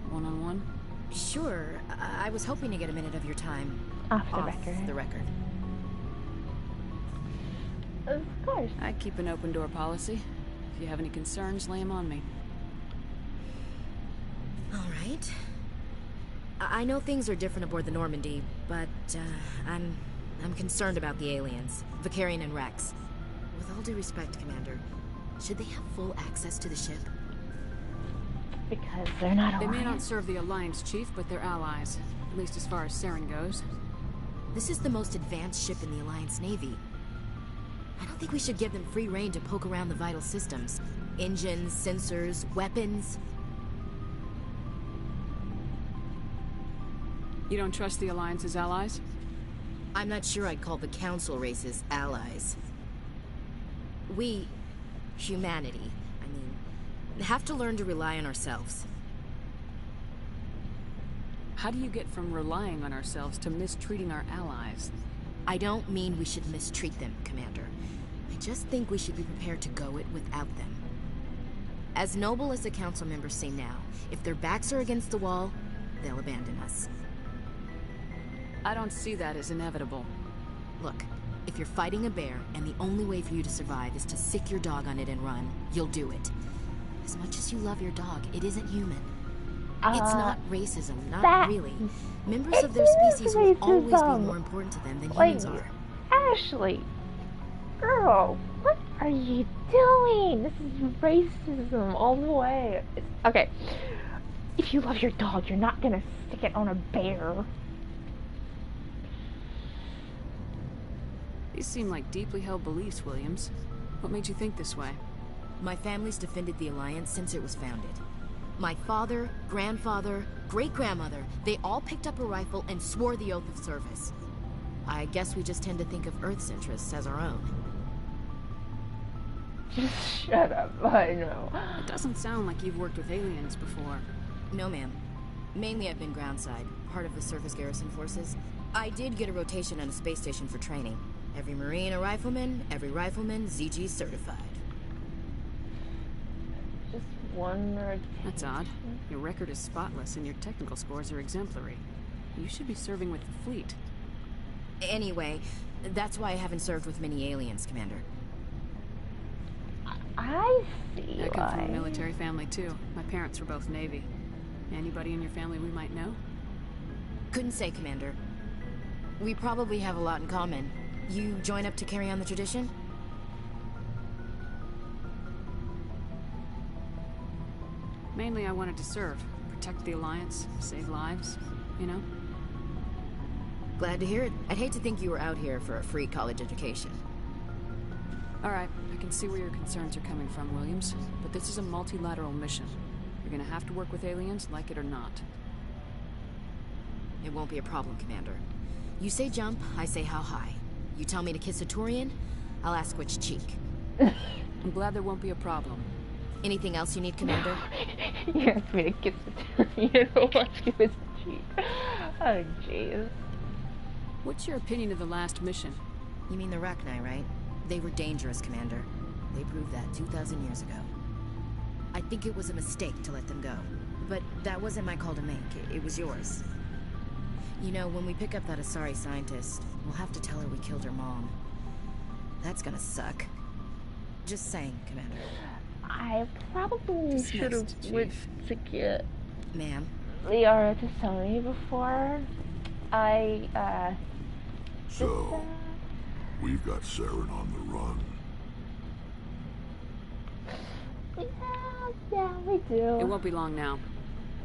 One-on-one? Sure. I was hoping to get a minute of your time. Off the record. Of course. I keep an open door policy. If you have any concerns, lay them on me. All right. I know things are different aboard the Normandy, but I'm concerned about the aliens, Vakarian and Rex. With all due respect, Commander, should they have full access to the ship? Because they're not They Alliance. may not serve the Alliance, Chief, but they're allies. At least as far as Saren goes. This is the most advanced ship in the Alliance Navy. I don't think we should give them free rein to poke around the vital systems. Engines, sensors, weapons. You don't trust the Alliance's allies? I'm not sure I'd call the Council races allies. We, humanity, have to learn to rely on ourselves. How do you get from relying on ourselves to mistreating our allies? I don't mean we should mistreat them, Commander. I just think we should be prepared to go it without them. As noble as the Council members say now, if their backs are against the wall, they'll abandon us. I don't see that as inevitable. Look, if you're fighting a bear and the only way for you to survive is to sick your dog on it and run, you'll do it. As much as you love your dog, it isn't human. It's not racism, not really. Members of their species will always be more important to them than humans are. Ashley, girl, what are you doing? This is racism all the way. Okay, if you love your dog, you're not gonna stick it on a bear. These seem like deeply held beliefs, Williams. What made you think this way? My family's defended the Alliance since it was founded. My father, grandfather, great-grandmother, they all picked up a rifle and swore the oath of service. I guess we just tend to think of Earth's interests as our own. Just shut up, I know. It doesn't sound like you've worked with aliens before. No, ma'am. Mainly I've been groundside, part of the surface garrison forces. I did get a rotation on a space station for training. Every Marine a rifleman, every rifleman ZG certified. Just one rotation. That's odd. Your record is spotless and your technical scores are exemplary. You should be serving with the fleet. Anyway, that's why I haven't served with many aliens, Commander. I see I come from why. a military family too. My parents were both Navy. Anybody in your family we might know? Couldn't say, Commander. We probably have a lot in common. You join up to carry on the tradition? Mainly I wanted to serve. Protect the Alliance, save lives, you know? Glad to hear it. I'd hate to think you were out here for a free college education. Alright, I can see where your concerns are coming from, Williams. But this is a multilateral mission. You're gonna have to work with aliens, like it or not. It won't be a problem, Commander. You say jump, I say how high. You tell me to kiss a Turian, I'll ask which cheek. I'm glad there won't be a problem. Anything else you need, Commander? You asked me to kiss the Turian, I'll ask you which cheek. Oh, jeez. What's your opinion of the last mission? You mean the Rachni, right? They were dangerous, Commander. They proved that 2,000 years ago. I think it was a mistake to let them go. But that wasn't my call to make. It was yours. You know, when we pick up that Asari scientist, we'll have to tell her we killed her mom. That's gonna suck. Just saying, Commander. I probably should have went to get Ma'am? Liara to tell me before So, we've got Saren on the run. Yeah, we do. It won't be long now.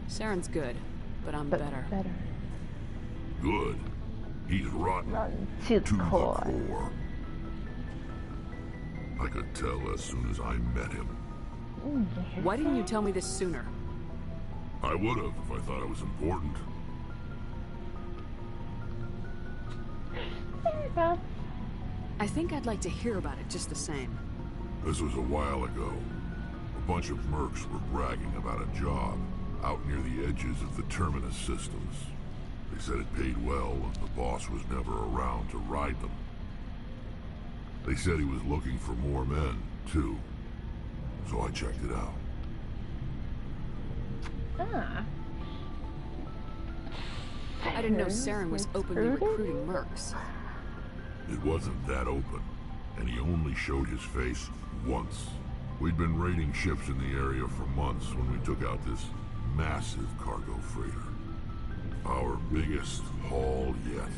Saren's good, but I'm better. Good. He's rotten. To the core. I could tell as soon as I met him. Why didn't you tell me this sooner? I would have if I thought it was important. I think I'd like to hear about it just the same. This was a while ago. A bunch of mercs were bragging about a job out near the edges of the Terminus systems. They said it paid well and the boss was never around to ride them. They said he was looking for more men, too. So I checked it out. Ah. I didn't know Saren was openly recruiting mercs. It wasn't that open, and he only showed his face once. We'd been raiding ships in the area for months when we took out this massive cargo freighter. Our biggest haul yet.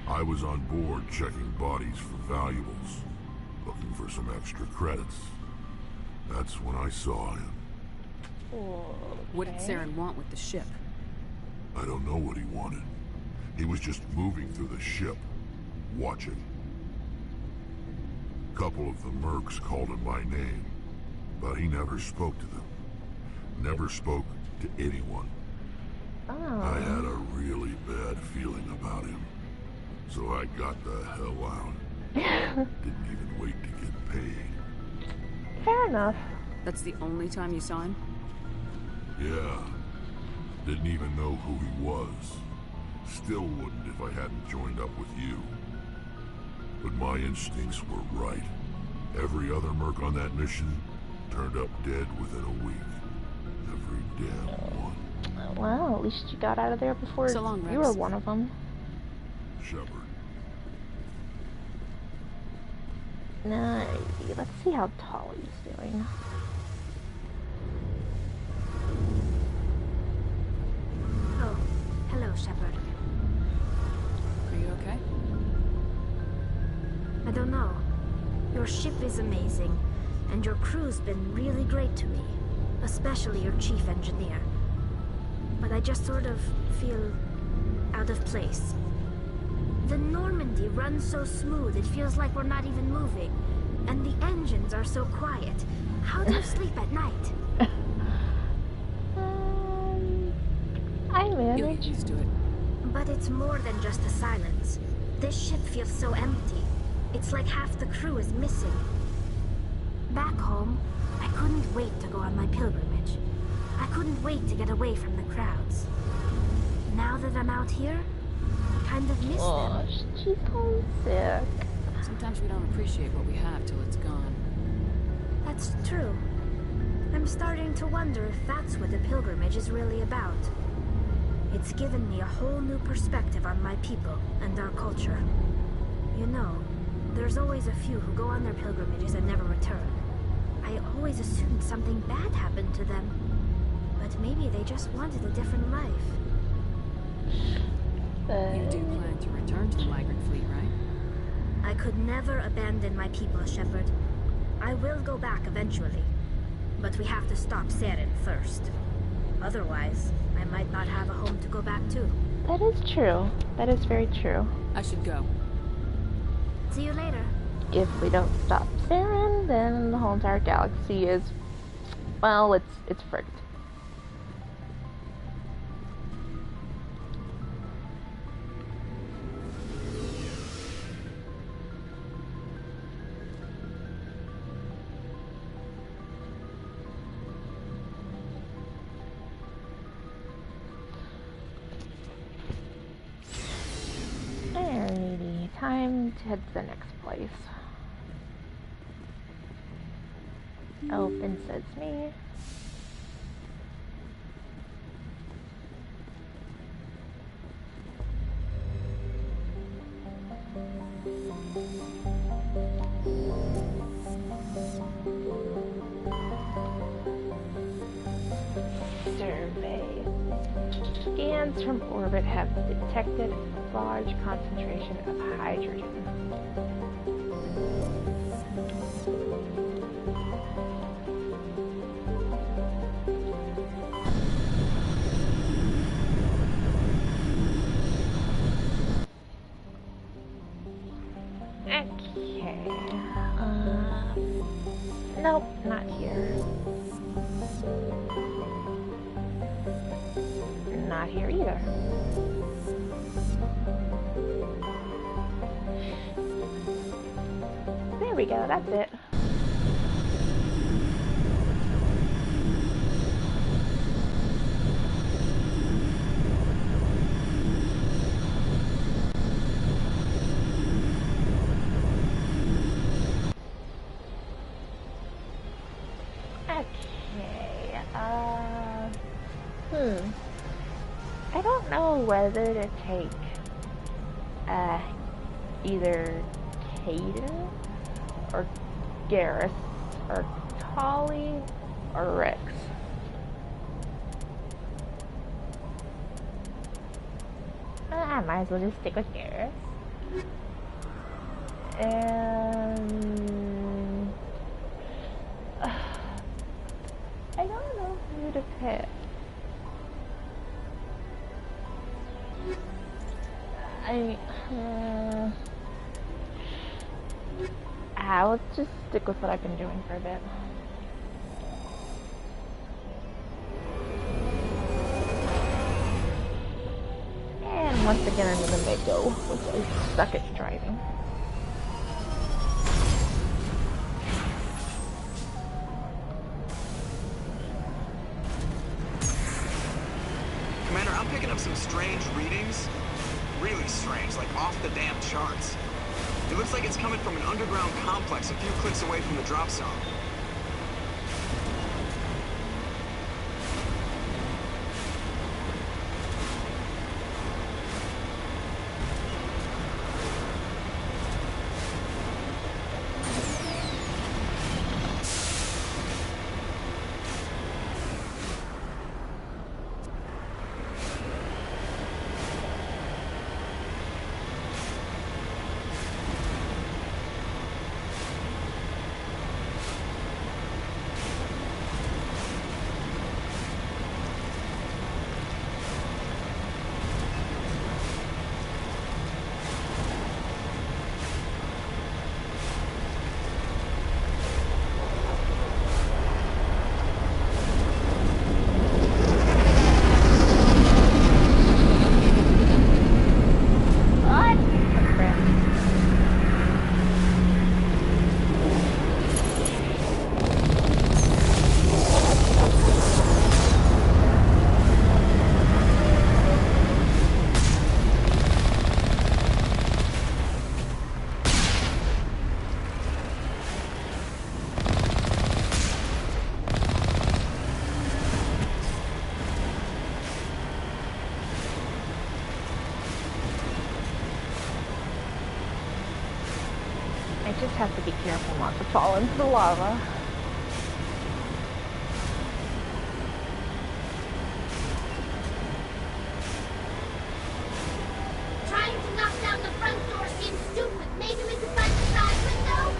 I was on board checking bodies for valuables, looking for some extra credits. That's when I saw him. What did Saren want with the ship? I don't know what he wanted. He was just moving through the ship, watching. A couple of the mercs called him by name, but he never spoke to them. Never spoke to anyone. I had a really bad feeling about him, so I got the hell out. Didn't even wait to get paid. Fair enough. That's the only time you saw him? Yeah. Didn't even know who he was. Still wouldn't if I hadn't joined up with you. But my instincts were right. Every other merc on that mission turned up dead within a week. Every damn one. Well, at least you got out of there before So long, you Rex. were one of them. Shepard. Now, let's see how Tali's doing. Oh, hello, Shepard. Are you okay? I don't know. Your ship is amazing, and your crew's been really great to me, especially your chief engineer. But I just sort of feel out of place. The Normandy runs so smooth, it feels like we're not even moving. And the engines are so quiet. How do you sleep at night? I manage. You'll get used to it. But it's more than just the silence. This ship feels so empty. It's like half the crew is missing. Back home, I couldn't wait to go on my pilgrimage. I couldn't wait to get away from the crowds. Now that I'm out here, I kind of miss them. She's homesick. Sometimes we don't appreciate what we have till it's gone. That's true. I'm starting to wonder if that's what the pilgrimage is really about. It's given me a whole new perspective on my people and our culture. You know, there's always a few who go on their pilgrimages and never return. I always assumed something bad happened to them. But maybe they just wanted a different life. You do plan to return to the migrant fleet, right? I could never abandon my people, Shepard. I will go back eventually. But we have to stop Saren first. Otherwise, I might not have a home to go back to. That is true. That is very true. I should go. See you later. If we don't stop Saren, then the whole entire galaxy is, well, it's fricked. Alrighty, time to head to the next place. Open sesame. Survey. Scans from orbit have detected a large concentration of hydrogen. Okay. Nope, not here. Not here either. There we go, that's it. Okay, I know whether to take either Kaidan or Garrus or Tali or Rex. I might as well just stick with Garrus. And I don't know who to pick. Let's just stick with what I've been doing for a bit. And once again I'm gonna Mako, which I suck at driving. Commander, I'm picking up some strange readings. Really strange, like off the damn charts. It looks like it's coming from an underground complex a few clicks away from the drop zone. I just have to be careful not to fall into the lava. Trying to knock down the front door seems stupid. Maybe we could find the side window?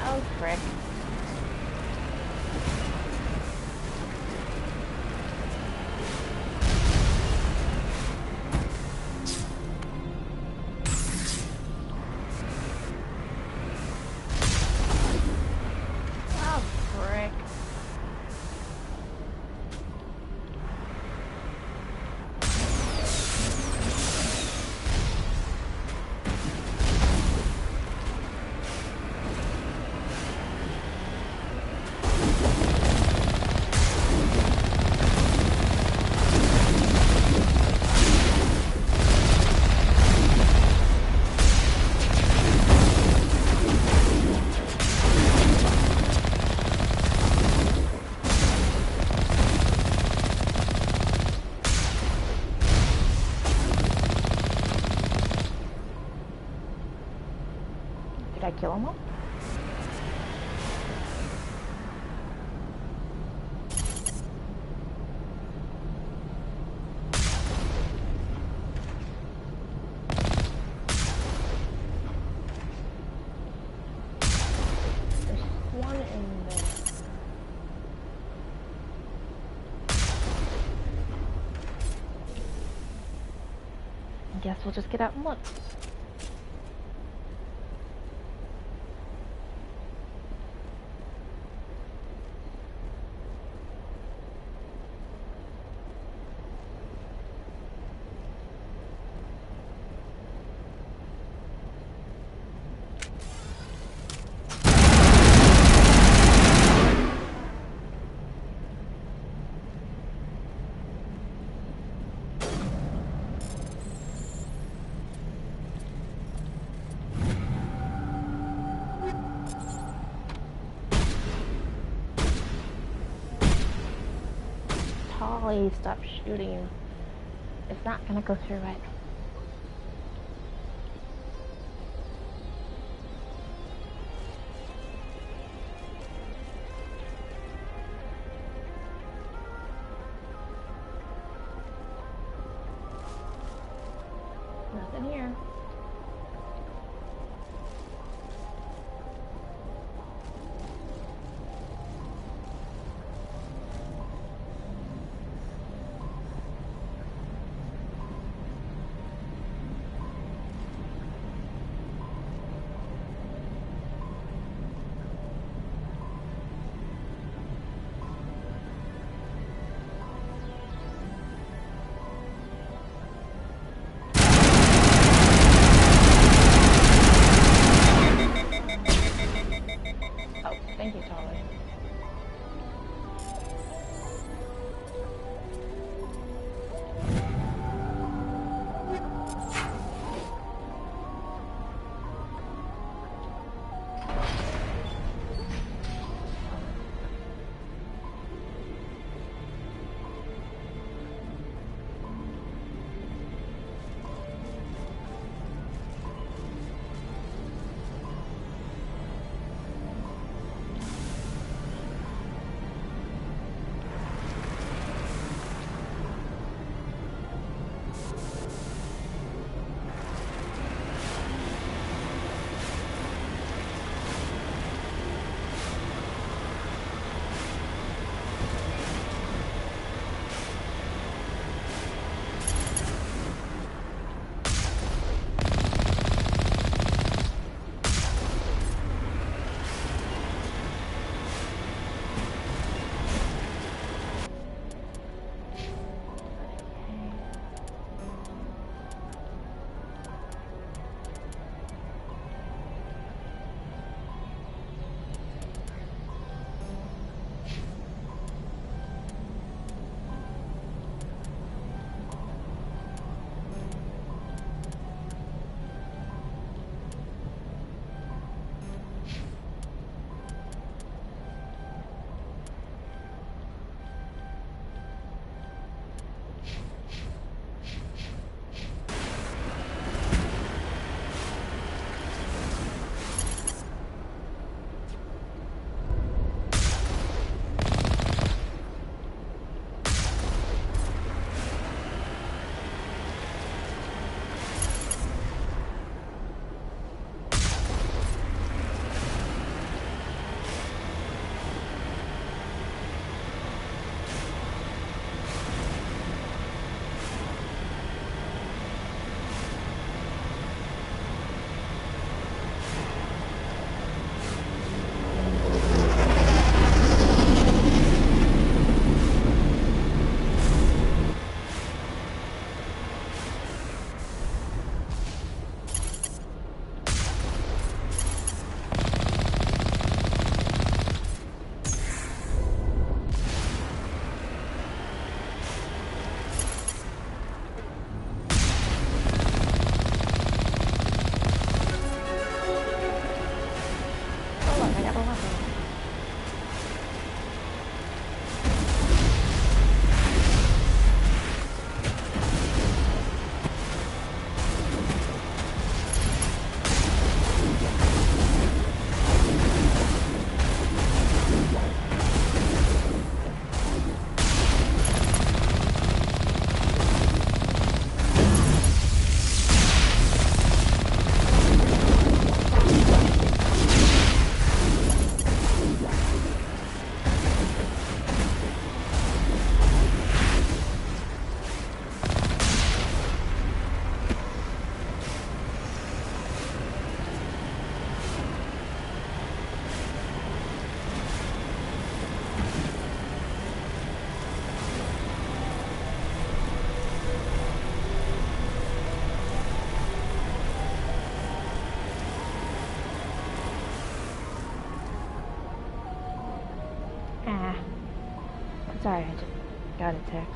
Oh, frick. Oh, frick. Did I kill him all? There's one in there. I guess we'll just get out and look. Tali, stop shooting. It's not gonna go through it. Nothing here. Thank you, Tali. Sorry, I just got a text.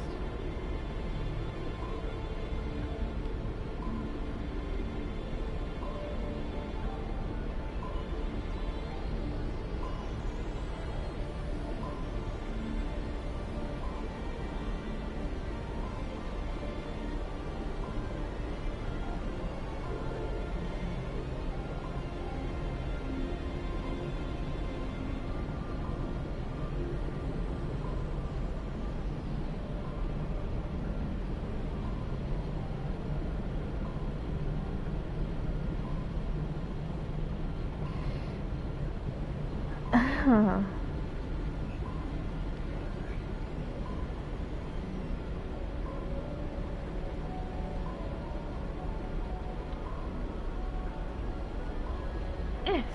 Huh.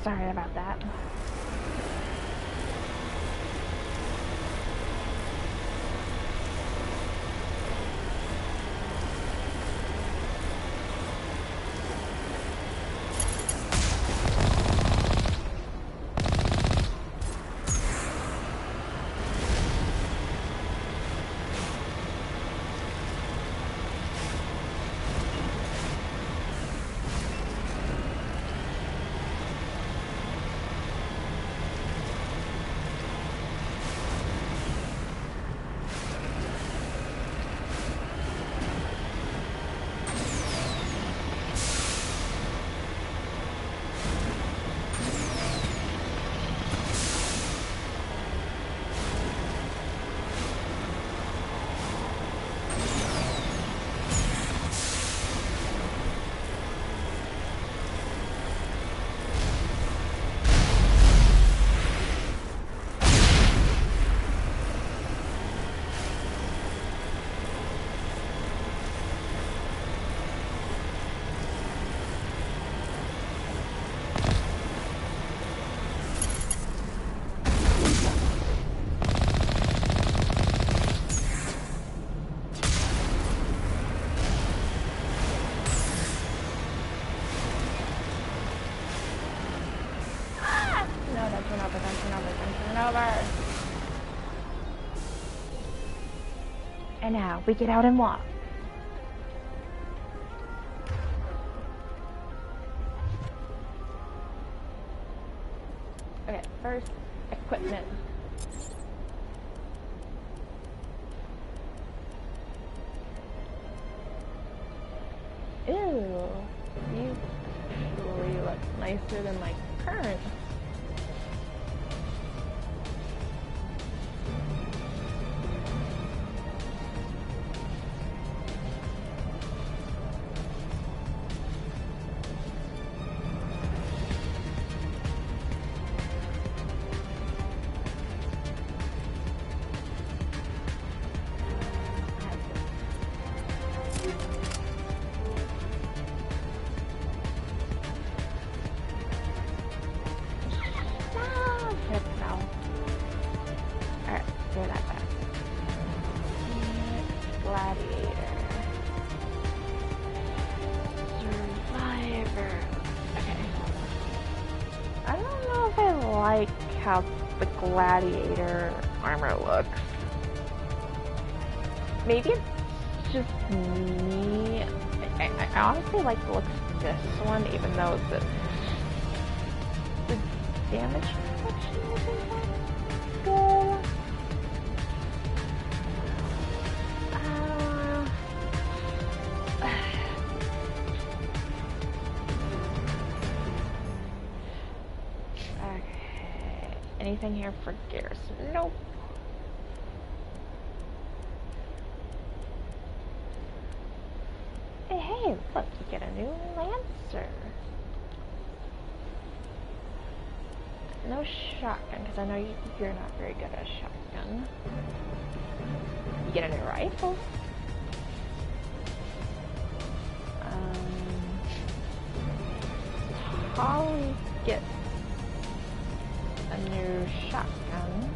Sorry about that. And now we get out and walk. Okay, first, equipment. Ew, these really look nicer than my current. How the gladiator armor looks. Maybe it's just me. I honestly like the look of this one, even though the damage reflection isn't that good. Anything here for Garrison? Nope. Hey, look, you get a new Lancer. No shotgun, because I know you're not very good at a shotgun. You get a new rifle. Holly gets a new shotgun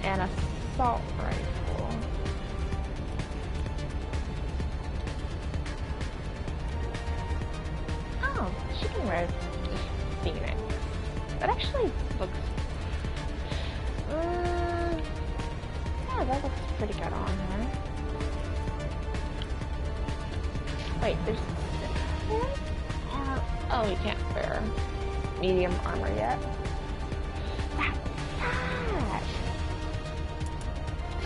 and an assault rifle. Oh, she can wear the Phoenix. That actually looks yeah, that looks pretty good on her. Wait, there's oh, you can't wear medium armor yet. That's sad.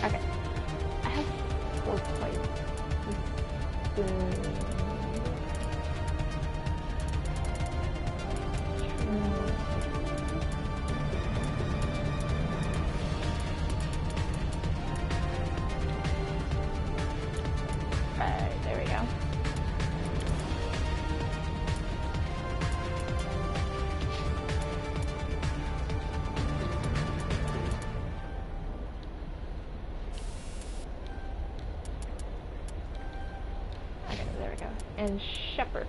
Okay. I have 4 points. Right, there we go. and Shepard.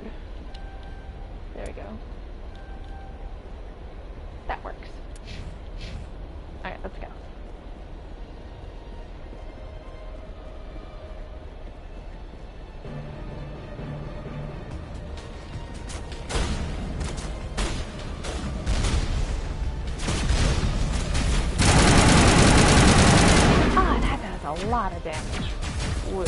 There we go. That works. Alright, let's go. Ah, that does a lot of damage. Woo.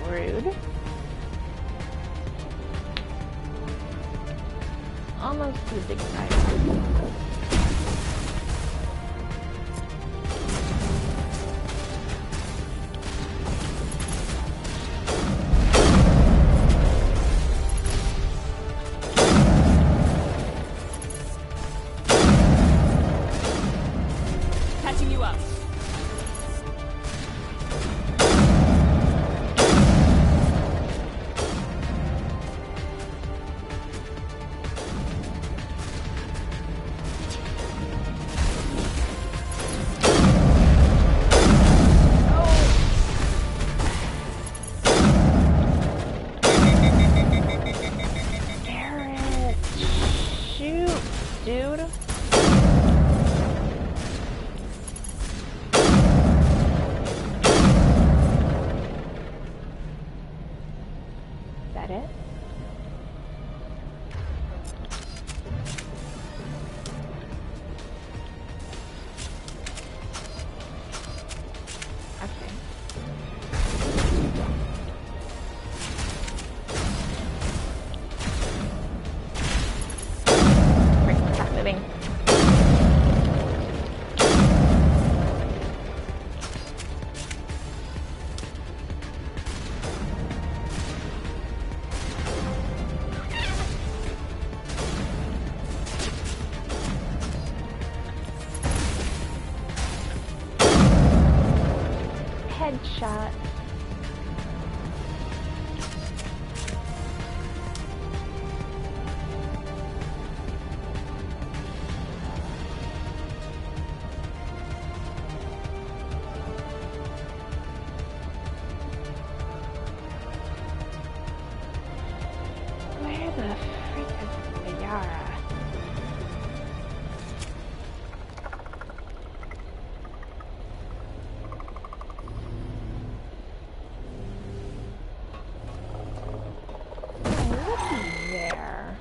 Rude. Almost to the big side. Catching you up. Dude. Is that it? Okay. Great, stop moving. Headshot. Where the frick is Yara? Looky there.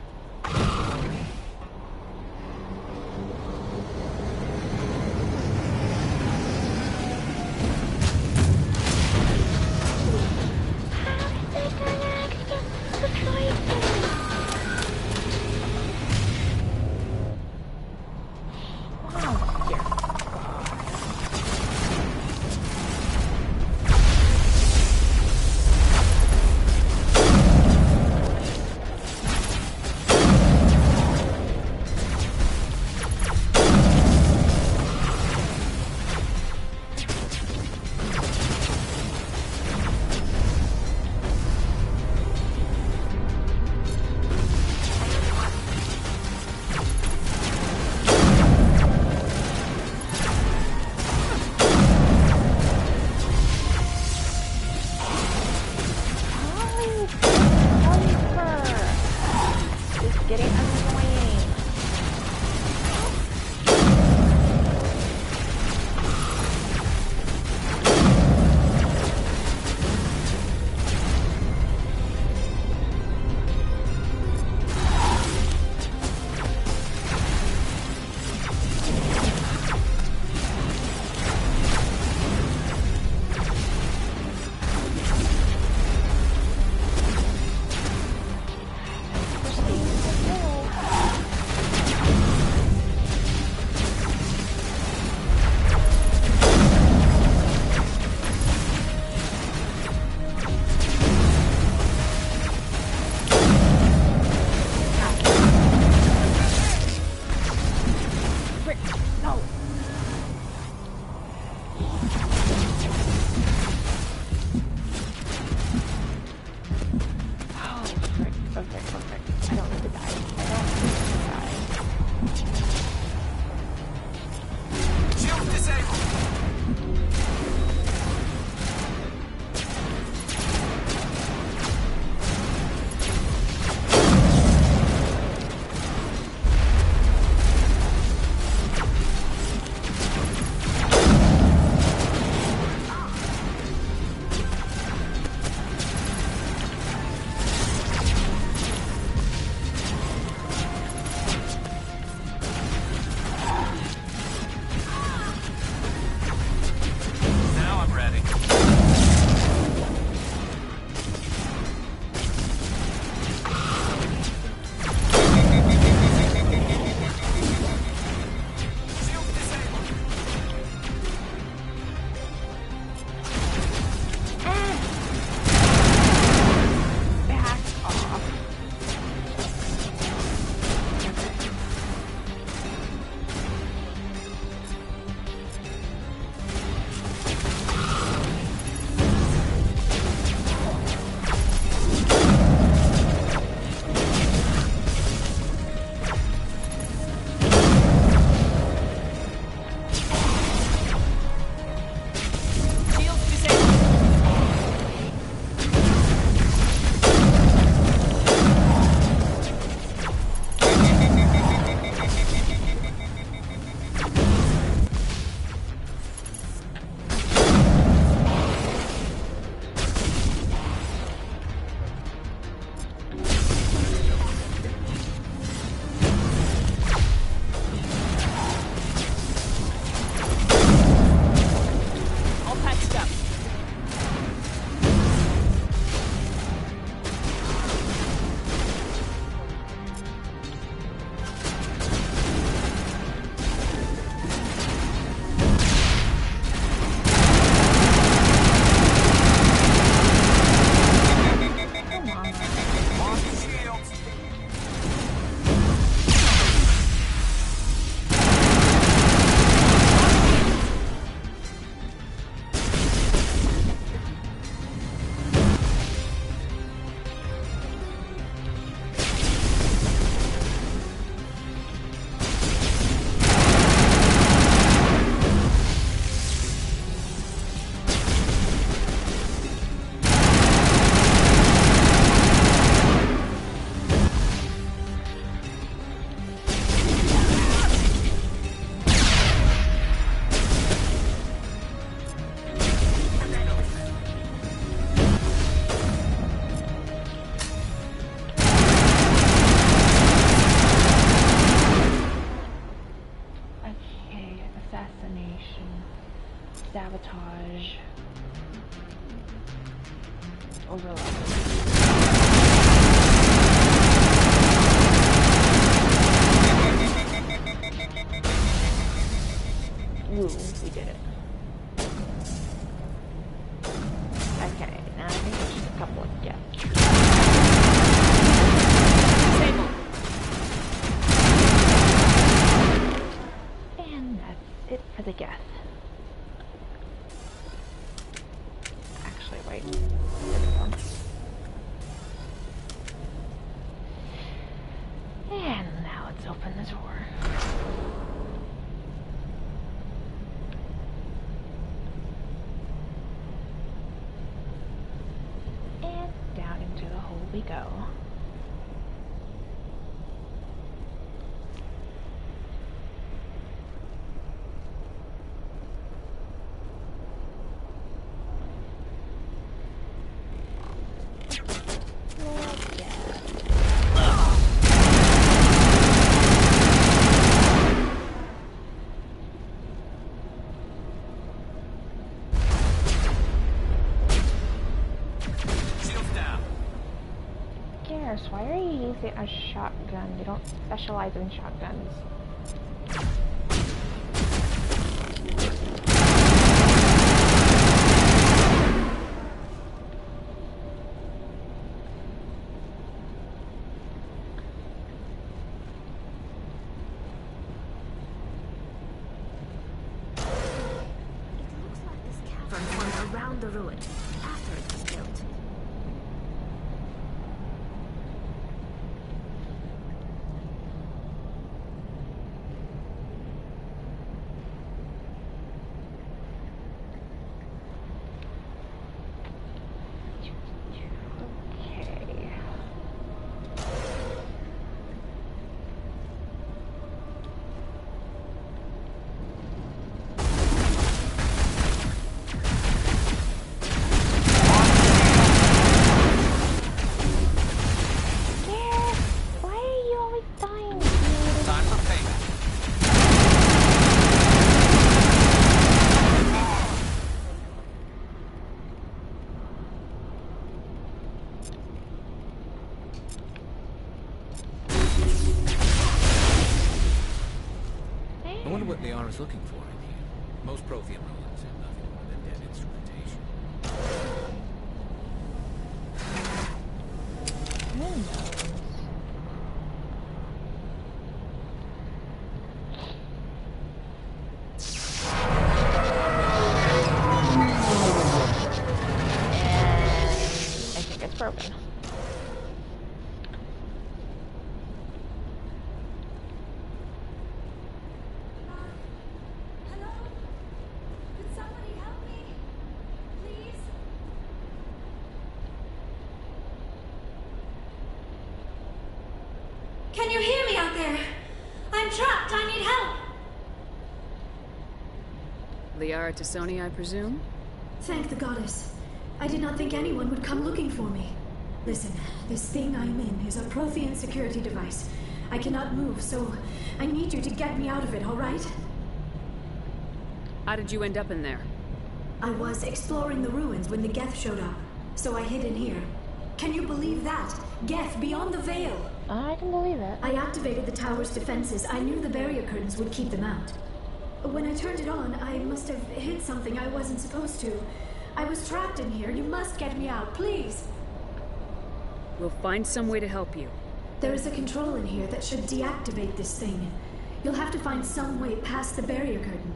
go. Why are you using a shotgun? You don't specialize in shotguns. It looks like this cavern formed around the ruin after it was built. I wonder what Liara's looking for in here. Most Prothean ruins have nothing more than dead instrumentation. I think it's broken. Can you hear me out there? I'm trapped. I need help. Liara T'Soni, I presume? Thank the goddess. I did not think anyone would come looking for me. Listen, this thing I'm in is a Prothean security device. I cannot move, so I need you to get me out of it, all right? How did you end up in there? I was exploring the ruins when the Geth showed up, so I hid in here. Can you believe that? Geth, beyond the veil! I can believe it. I activated the tower's defenses. I knew the barrier curtains would keep them out. When I turned it on, I must have hit something I wasn't supposed to. I was trapped in here. You must get me out, please. We'll find some way to help you. There is a control in here that should deactivate this thing. You'll have to find some way past the barrier curtain.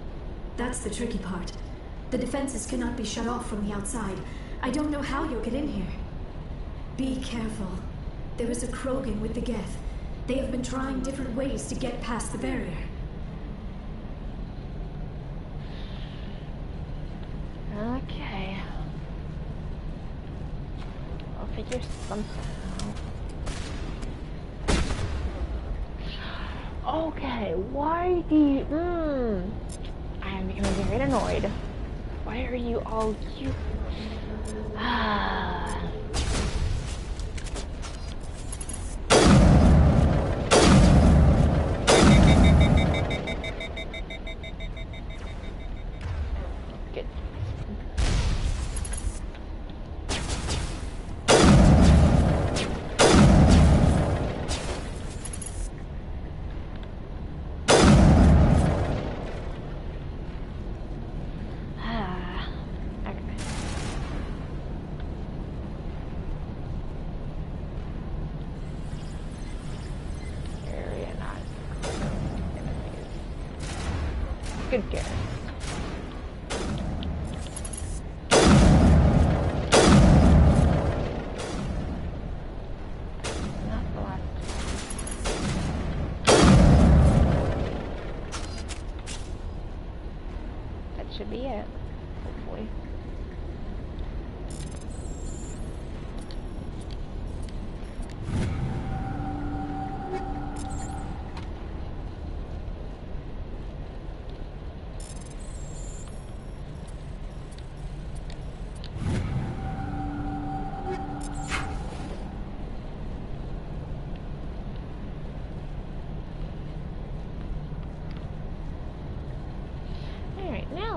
That's the tricky part. The defenses cannot be shut off from the outside. I don't know how you'll get in here. Be careful. There is a Krogan with the Geth. They have been trying different ways to get past the barrier. Okay. I'll figure something out. Okay, why do you... I'm becoming very annoyed. Why are you all... You... Good. Good guess. Not the last. That should be it, hopefully.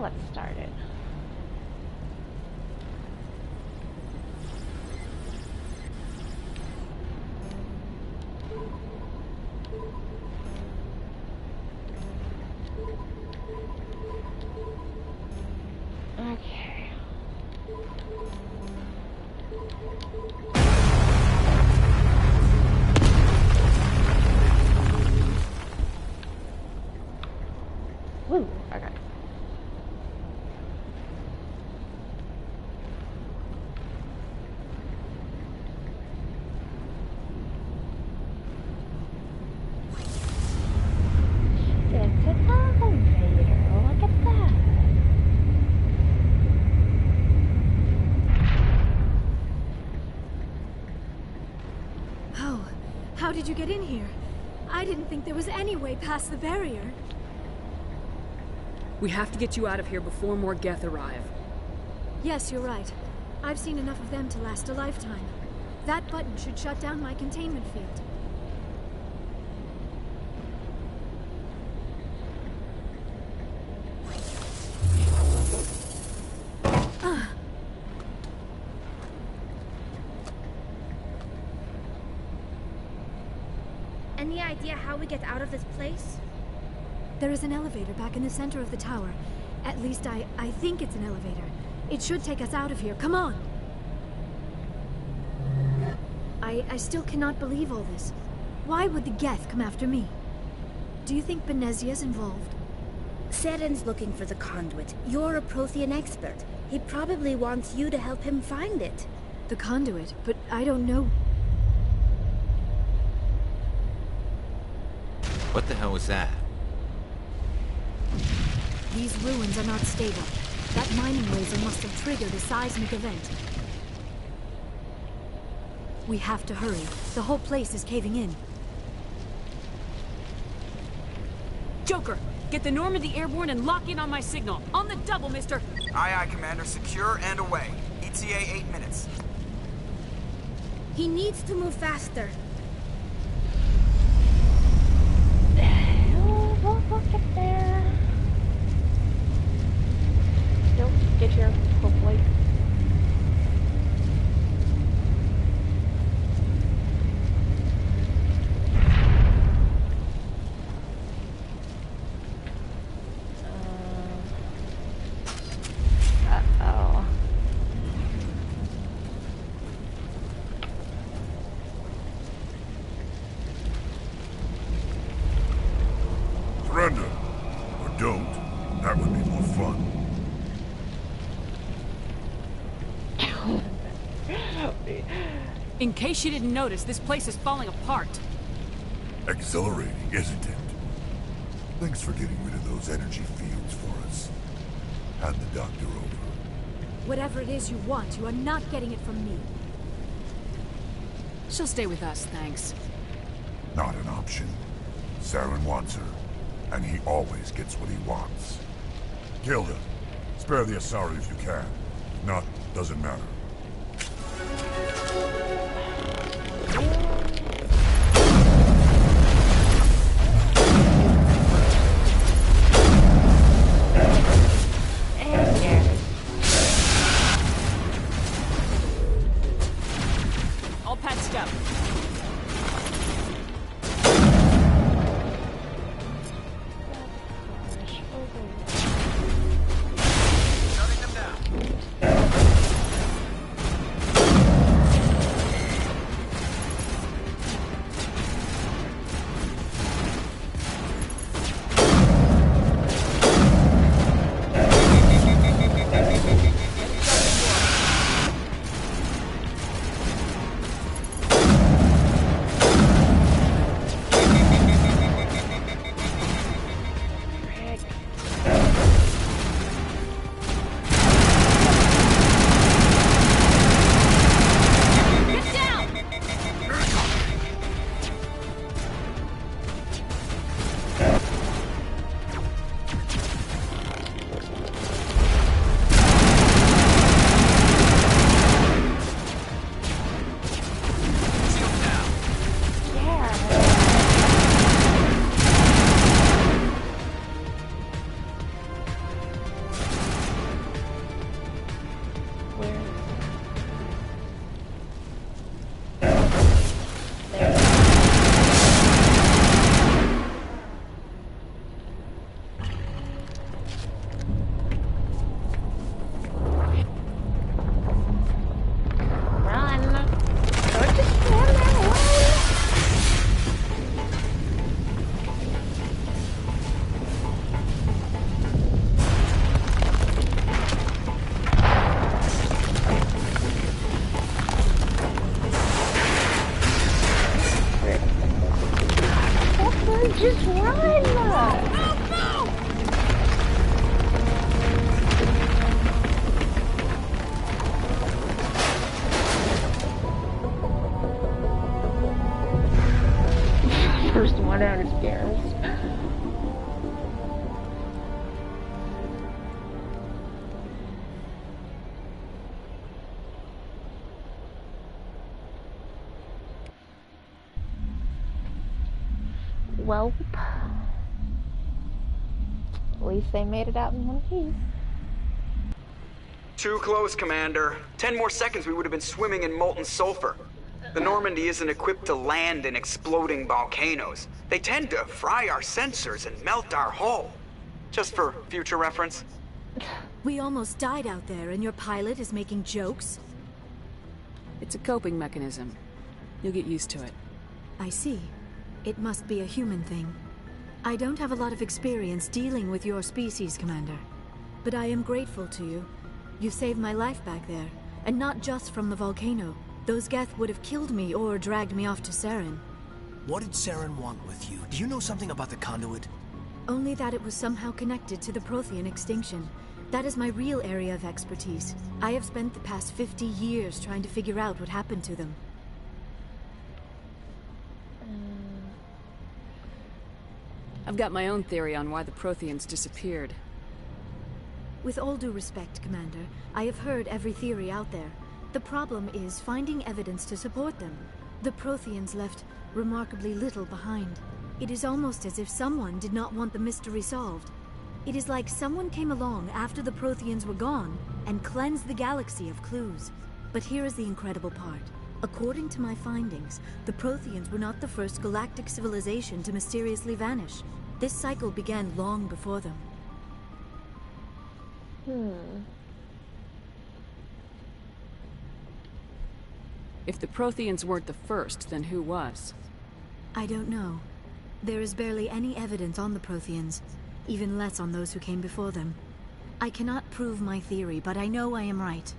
let's start it. Okay. Woo, okay. It's an elevator. Look at that. Oh, how did you get in here? I didn't think there was any way past the barrier. We have to get you out of here before more Geth arrive. Yes, you're right. I've seen enough of them to last a lifetime. That button should shut down my containment field. Any idea how we get out of this place? There is an elevator back in the center of the tower. At least I think it's an elevator. It should take us out of here. Come on! I still cannot believe all this. Why would the Geth come after me? Do you think Benezia's involved? Saren's looking for the conduit. You're a Prothean expert. He probably wants you to help him find it. The conduit? But I don't know. What the hell was that? These ruins are not stable. That mining laser must have triggered a seismic event. We have to hurry. The whole place is caving in. Joker, get the Normandy airborne and lock in on my signal. On the double, mister! Aye, aye, Commander. Secure and away. ETA 8 minutes. He needs to move faster. We'll get there. Don't get here, hopefully. Uh-oh. Surrender. Or don't. That would be more fun. In case you didn't notice, this place is falling apart. Exhilarating, isn't it? Thanks for getting rid of those energy fields for us. Hand the doctor over. Whatever it is you want, you are not getting it from me. She'll stay with us, thanks. Not an option. Saren wants her, and he always gets what he wants. Kill her. Spare the Asari if you can. If not, doesn't matter. All patched up. Just run! First one out is Garrus. Welp. At least they made it out in one piece. Too close, Commander. 10 more seconds we would have been swimming in molten sulfur. The Normandy isn't equipped to land in exploding volcanoes. They tend to fry our sensors and melt our hull. Just for future reference. We almost died out there, and your pilot is making jokes? It's a coping mechanism. You'll get used to it. I see. It must be a human thing. I don't have a lot of experience dealing with your species, Commander. But I am grateful to you. You saved my life back there, and not just from the volcano. Those Geth would have killed me or dragged me off to Saren. What did Saren want with you? Do you know something about the conduit? Only that it was somehow connected to the Prothean extinction. That is my real area of expertise. I have spent the past 50 years trying to figure out what happened to them. I've got my own theory on why the Protheans disappeared. With all due respect, Commander, I have heard every theory out there. The problem is finding evidence to support them. The Protheans left remarkably little behind. It is almost as if someone did not want the mystery solved. It is like someone came along after the Protheans were gone and cleansed the galaxy of clues. But here is the incredible part. According to my findings, the Protheans were not the first galactic civilization to mysteriously vanish. This cycle began long before them. If the Protheans weren't the first, then who was? I don't know. There is barely any evidence on the Protheans, even less on those who came before them. I cannot prove my theory, but I know I am right.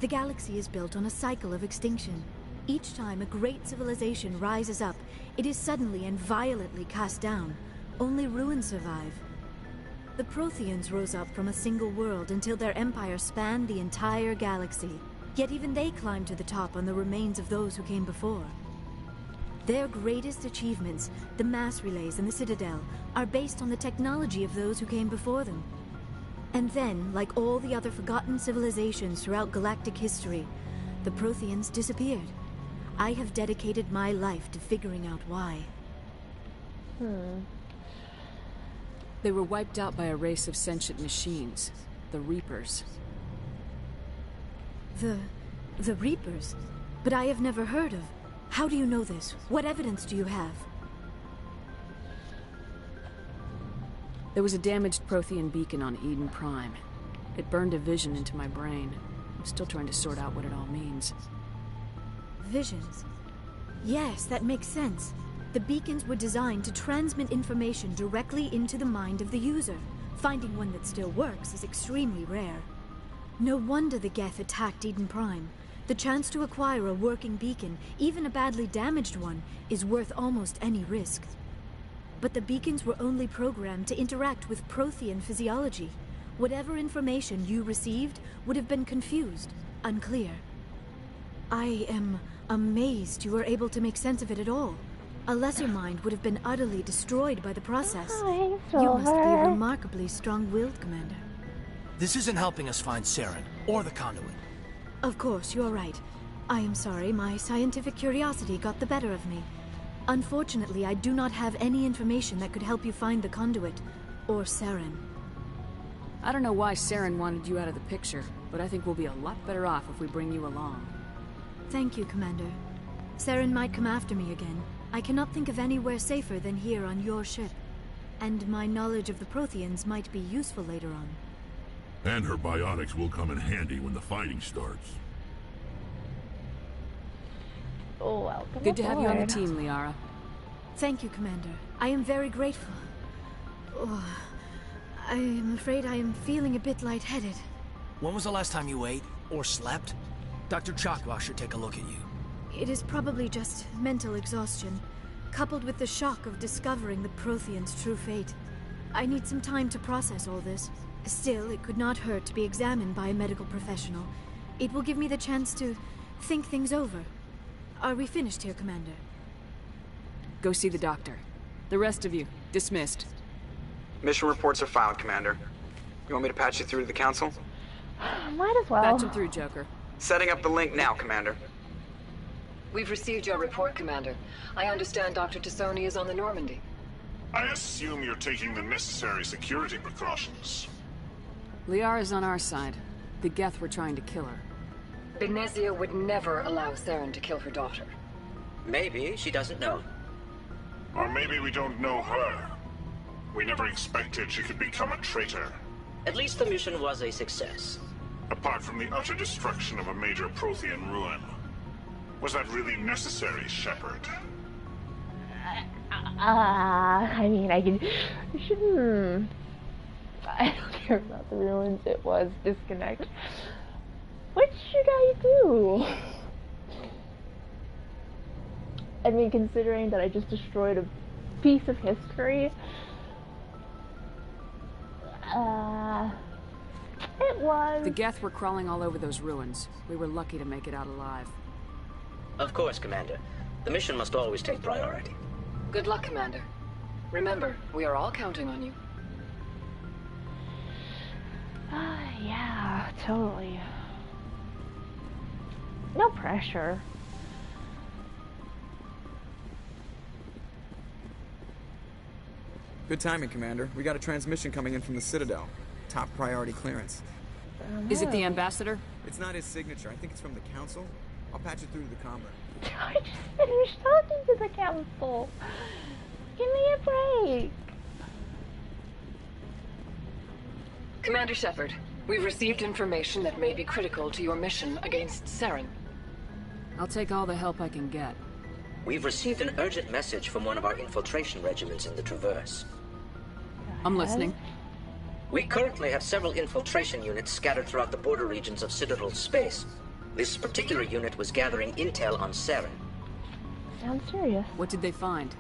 The galaxy is built on a cycle of extinction. Each time a great civilization rises up, it is suddenly and violently cast down. Only ruins survive. The Protheans rose up from a single world until their empire spanned the entire galaxy. Yet even they climbed to the top on the remains of those who came before. Their greatest achievements, the mass relays and the Citadel, are based on the technology of those who came before them. And then, like all the other forgotten civilizations throughout galactic history, the Protheans disappeared. I have dedicated my life to figuring out why. They were wiped out by a race of sentient machines, the Reapers. The Reapers? But I have never heard of. How do you know this? What evidence do you have? There was a damaged Prothean beacon on Eden Prime. It burned a vision into my brain. I'm still trying to sort out what it all means. Visions? Yes, that makes sense. The beacons were designed to transmit information directly into the mind of the user. Finding one that still works is extremely rare. No wonder the Geth attacked Eden Prime. The chance to acquire a working beacon, even a badly damaged one, is worth almost any risk. But the beacons were only programmed to interact with Prothean physiology. Whatever information you received would have been confused, unclear. I am amazed you were able to make sense of it at all. A lesser mind would have been utterly destroyed by the process. You must be remarkably strong-willed, Commander. This isn't helping us find Saren, or the conduit. Of course, you're right. I am sorry, my scientific curiosity got the better of me. Unfortunately, I do not have any information that could help you find the conduit, or Saren. I don't know why Saren wanted you out of the picture, but I think we'll be a lot better off if we bring you along. Thank you, Commander. Saren might come after me again. I cannot think of anywhere safer than here on your ship. And my knowledge of the Protheans might be useful later on. And her biotics will come in handy when the fighting starts. Oh, welcome Good to have you on the aboard. team, Liara. Thank you, Commander. I am very grateful. Oh, I am afraid I am feeling a bit lightheaded. When was the last time you ate, or slept? Dr. Chakwa should take a look at you. It is probably just mental exhaustion. coupled with the shock of discovering the Prothean's true fate. I need some time to process all this. Still, it could not hurt to be examined by a medical professional. It will give me the chance to think things over. Are we finished here, Commander? Go see the doctor. The rest of you, dismissed. Mission reports are filed, Commander. You want me to patch you through to the Council? Might as well. Patch him through, Joker. Setting up the link now, Commander. We've received your report, Commander. I understand Dr. T'Soni is on the Normandy. I assume you're taking the necessary security precautions. Liara's on our side. The Geth were trying to kill her. Benezia would never allow Saren to kill her daughter. Maybe she doesn't know. Or maybe we don't know her. We never expected she could become a traitor. At least the mission was a success. Apart from the utter destruction of a major Prothean ruin. Was that really necessary, Shepard? I mean, I don't care about the ruins. It was disconnect. What should I do? I mean, considering that I just destroyed a piece of history. It was... The Geth were crawling all over those ruins. We were lucky to make it out alive. Of course, Commander. The mission must always take priority. Good luck, Commander. Remember, we are all counting on you. Yeah, totally. No pressure. Good timing, Commander. We got a transmission coming in from the Citadel. Top priority clearance. Is it the Ambassador? It's not his signature. I think it's from the Council. I'll patch it through to the comrade. I just finished talking to the Council. Give me a break. Commander Shepard, we've received information that may be critical to your mission against Saren. I'll take all the help I can get. We've received an urgent message from one of our infiltration regiments in the Traverse. I'm listening. We currently have several infiltration units scattered throughout the border regions of Citadel space. This particular unit was gathering intel on Saren. Sounds serious. What did they find?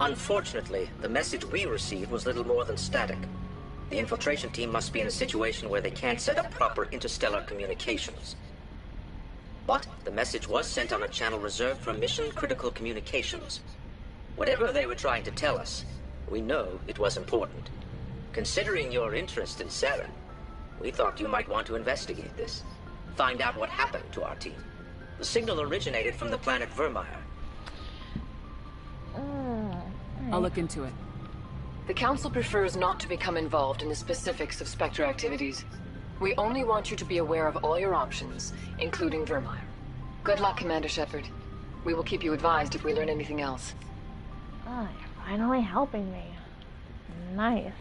Unfortunately, the message we received was little more than static. The infiltration team must be in a situation where they can't set up proper interstellar communications. But the message was sent on a channel reserved for mission-critical communications. Whatever they were trying to tell us, we know it was important. Considering your interest in Saren, we thought you might want to investigate this. Find out what happened to our team. The signal originated from the planet Vermeer. I'll look into it. The Council prefers not to become involved in the specifics of Spectre activities. We only want you to be aware of all your options, including Vermeer. Good luck, Commander Shepard. We will keep you advised if we learn anything else. Oh, you're finally helping me. Nice.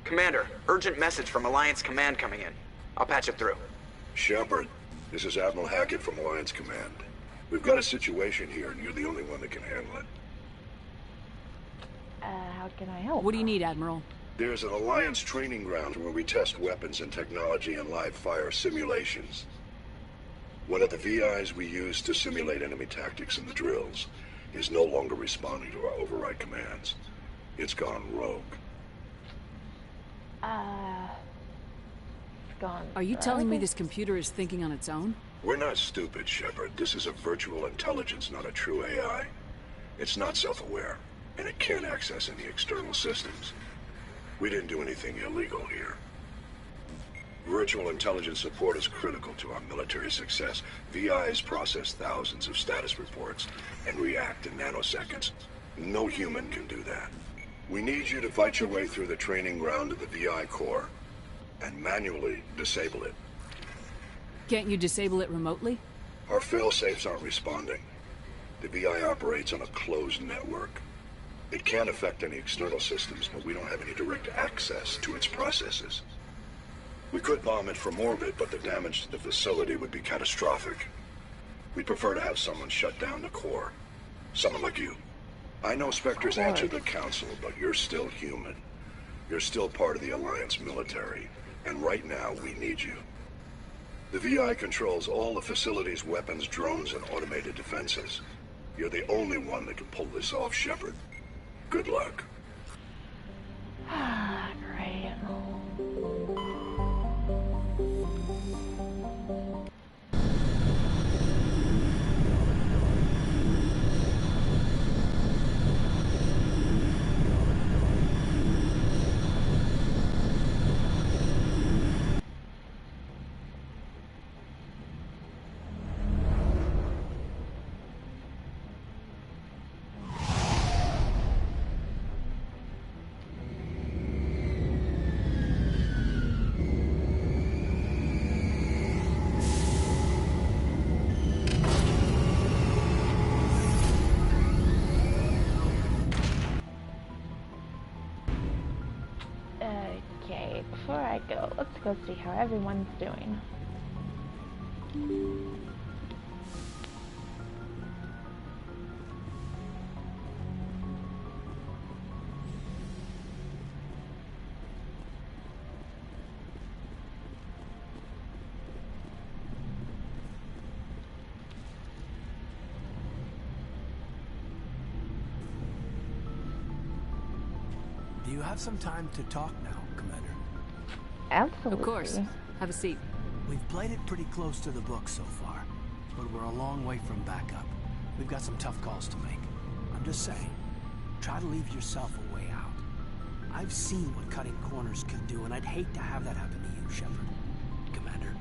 Commander, urgent message from Alliance Command coming in. I'll patch it through. Shepard, this is Admiral Hackett from Alliance Command. We've got a situation here, and you're the only one that can handle it. How can I help? What do you need, Admiral? There's an Alliance training ground where we test weapons and technology in live-fire simulations. One of the VIs we use to simulate enemy tactics in the drills is no longer responding to our override commands. It's gone rogue. It's gone. Are you telling me this computer is thinking on its own? We're not stupid, Shepard. This is a virtual intelligence, not a true AI. It's not self-aware, and it can't access any external systems. We didn't do anything illegal here. Virtual intelligence support is critical to our military success. VIs process thousands of status reports and react in nanoseconds. No human can do that. We need you to fight your way through the training ground of the VI core and manually disable it. Can't you disable it remotely? Our failsafes aren't responding. The VI operates on a closed network. It can affect any external systems, but we don't have any direct access to its processes. We could bomb it from orbit, but the damage to the facility would be catastrophic. We'd prefer to have someone shut down the core. Someone like you. I know Spectres answer the Council, but you're still human. You're still part of the Alliance military, and right now we need you. The VI controls all the facility's weapons, drones, and automated defenses. You're the only one that can pull this off, Shepard. Good luck. Great. Okay, before I go, let's go see how everyone's doing. Do you have some time to talk now, Commander? Absolutely. Of course. Have a seat. We've played it pretty close to the book so far, but we're a long way from backup. We've got some tough calls to make. I'm just saying, try to leave yourself a way out. I've seen what cutting corners can do, and I'd hate to have that happen to you, Shepard. Commander.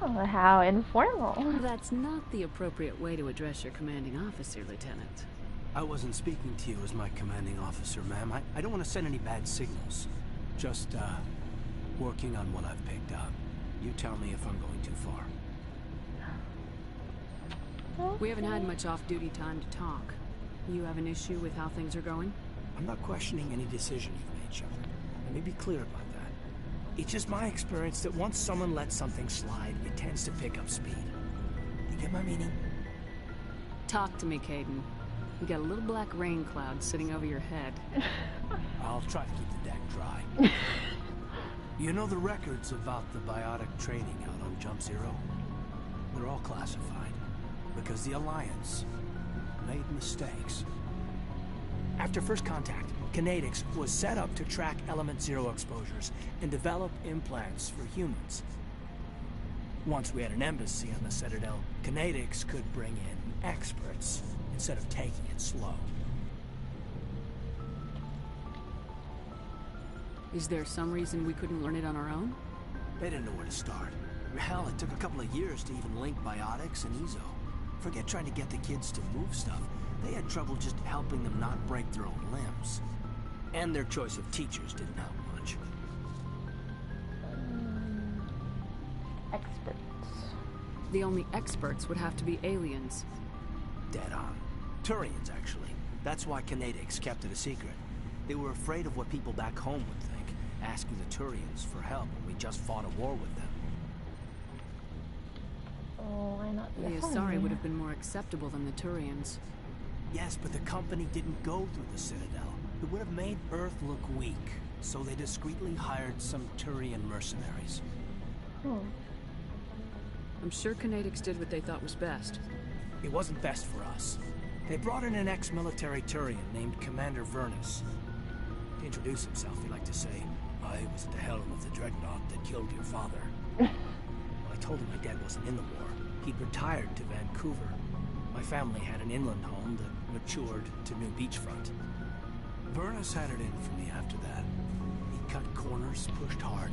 Oh, how informal. That's not the appropriate way to address your commanding officer, Lieutenant. I wasn't speaking to you as my commanding officer, ma'am. I don't want to send any bad signals. Just, working on what I've picked up. You tell me if I'm going too far. We haven't had much off-duty time to talk. You have an issue with how things are going? I'm not questioning any decision you've made, Shepard. Let me be clear about that. It's just my experience that once someone lets something slide, it tends to pick up speed. You get my meaning? Talk to me, Kaidan. You got a little black rain cloud sitting over your head. I'll try to keep the deck dry. You know the records about the biotic training out on Jump Zero? They're all classified, because the Alliance made mistakes. After first contact, Kinetics was set up to track Element Zero exposures and develop implants for humans. Once we had an embassy on the Citadel, Kinetics could bring in experts instead of taking it slow. Is there some reason we couldn't learn it on our own? They didn't know where to start. Hell, it took a couple of years to even link biotics and Ezo. Forget trying to get the kids to move stuff. They had trouble just helping them not break their own limbs. And their choice of teachers didn't help much. Experts. The only experts would have to be aliens. Dead on. Turians, actually. That's why Kinetics kept it a secret. They were afraid of what people back home would think, asking the Turians for help when we just fought a war with them. Oh, why not The Asari would have been more acceptable than the Turians. Yes, but the company didn't go through the Citadel. It would have made Earth look weak, so they discreetly hired some Turian mercenaries. I'm sure Kinetics did what they thought was best. It wasn't best for us. They brought in an ex-military Turian named Commander Vernus. To introduce himself, he liked to say, "I was at the helm of the dreadnought that killed your father." Well, I told him my dad wasn't in the war. He'd retired to Vancouver. My family had an inland home that matured to New Beachfront. Vernus had it in for me after that. He cut corners, pushed hard.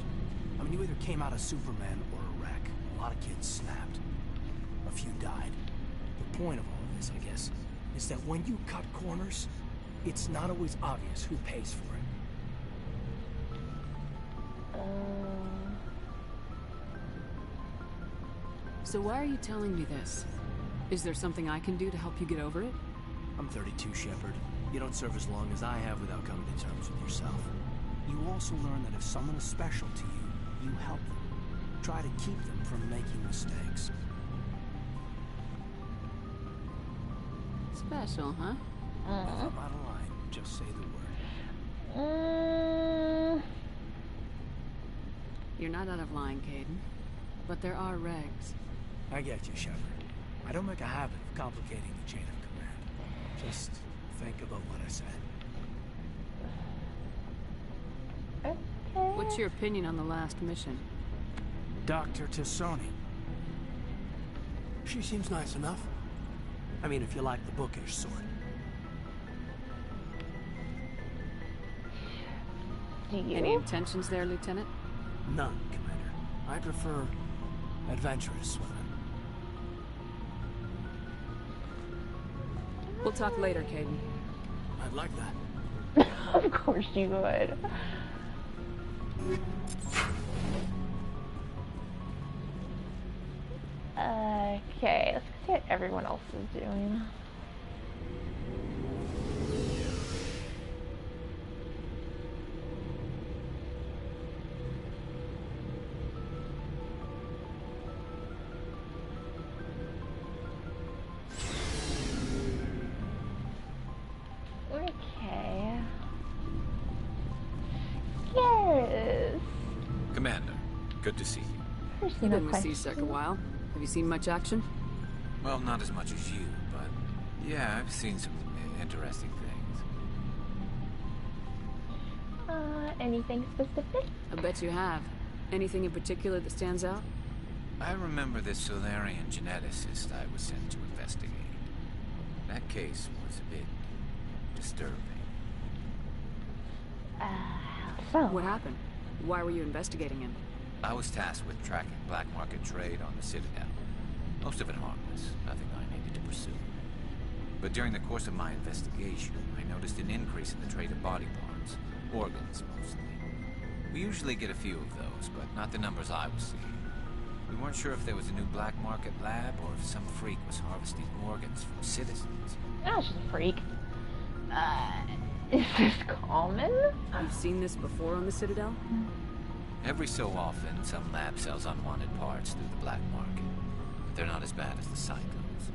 I mean, you either came out a Superman or a wreck. A lot of kids snapped. A few died. The point of all this, I guess, is that when you cut corners, it's not always obvious who pays for it. So why are you telling me this? Is there something I can do to help you get over it? I'm 32, Shepard. You don't serve as long as I have without coming to terms with yourself. You also learn that if someone is special to you, you help them. Try to keep them from making mistakes. Special, huh? If I'm out of line, just say the word. You're not out of line, Kaidan. But there are regs. I get you, Shepard. I don't make a habit of complicating the chain of command. Just think about what I said. What's your opinion on the last mission? Dr. T'Soni. She seems nice enough. I mean, if you like the bookish sort. Any intentions there, Lieutenant? None, Commander. I prefer adventurous women. We'll talk later, Kaidan. I'd like that. Of course you would. Okay, let's see what everyone else is doing. Okay. Yes. Commander, good to see you. You've been with C-Sec a while. Have you seen much action? Well, not as much as you, but yeah, I've seen some interesting things. Anything specific? I bet you have. Anything in particular that stands out? I remember this Solarian geneticist I was sent to investigate. That case was a bit disturbing. So? What happened? Why were you investigating him? I was tasked with tracking black market trade on the Citadel. Most of it harmless, nothing I needed to pursue. But during the course of my investigation, I noticed an increase in the trade of body parts, organs mostly. We usually get a few of those, but not the numbers I was seeing. We weren't sure if there was a new black market lab or if some freak was harvesting organs from citizens. Oh, she's a freak. Is this common? You've seen this before on the Citadel? Every so often, some lab sells unwanted parts through the black market. But they're not as bad as the Cyclones.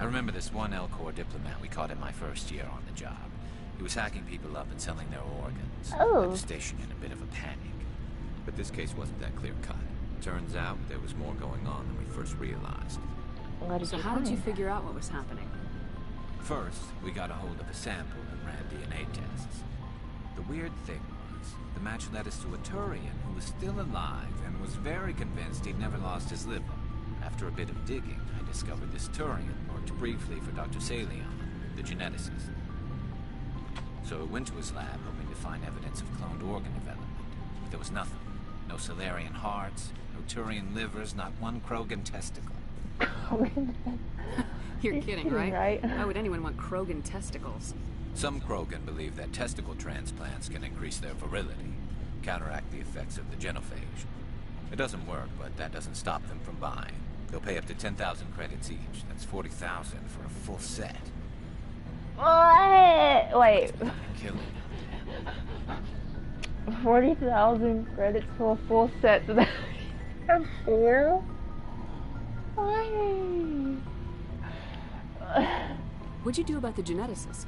I remember this one Elcor diplomat we caught in my first year on the job. He was hacking people up and selling their organs. Oh. Left the station in a bit of a panic. But this case wasn't that clear-cut. Turns out there was more going on than we first realized. So how did you figure out what was happening? First, we got a hold of a sample and ran DNA tests. The weird thing was, the match led us to a Turian who was still alive and was very convinced he'd never lost his liver. After a bit of digging, I discovered this Turian worked briefly for Dr. Salion, the geneticist. So I went to his lab hoping to find evidence of cloned organ development. But there was nothing. No Solarian hearts, no Turian livers, not one Krogan testicle. You're kidding, right? Why would anyone want Krogan testicles? Some Krogan believe that testicle transplants can increase their virility, counteract the effects of the genophage. It doesn't work, but that doesn't stop them from buying. They'll pay up to 10,000 credits each. That's 40,000 for a full set. What? Wait. Kill it. 40,000 credits for a full set. So that's four? Why? What'd you do about the geneticist?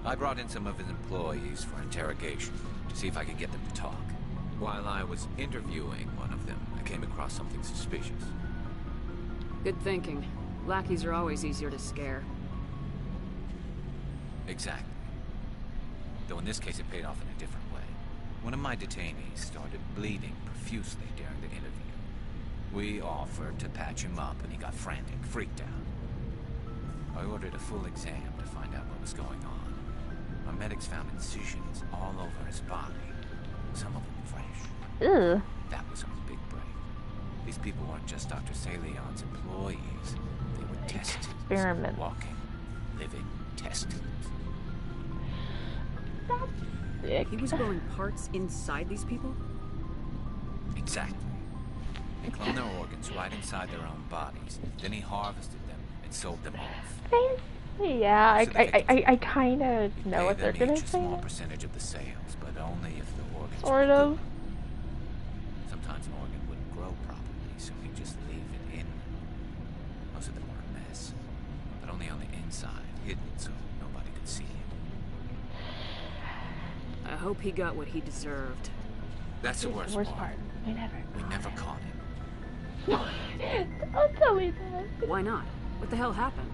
I brought in some of his employees for interrogation to see if I could get them to talk. While I was interviewing one of them, I came across something suspicious. Good thinking. Lackeys are always easier to scare. Exactly. Though in this case it paid off in a different way. One of my detainees started bleeding profusely during the interview. We offered to patch him up and he got frantic, freaked out. I ordered a full exam to find out what was going on. Our medics found incisions all over his body, some of them fresh. Ew. That was our big break. These people weren't just Dr. Salion's employees. They were test tubes. Experiment. Walking, living test tubes. That's sick. He was growing parts inside these people? Exactly. He cloned their organs right inside their own bodies. Then he harvested them and sold them off. Yeah, I kind of know what they're gonna say. A small percentage of the sales, but only if the organs sort of. Sometimes an organ wouldn't grow properly, so he'd just leave it in. Most of them were a mess, but only on the inside, hidden so nobody could see it. I hope he got what he deserved. That's the worst part. We never caught him. Don't tell me that. Why not? What the hell happened?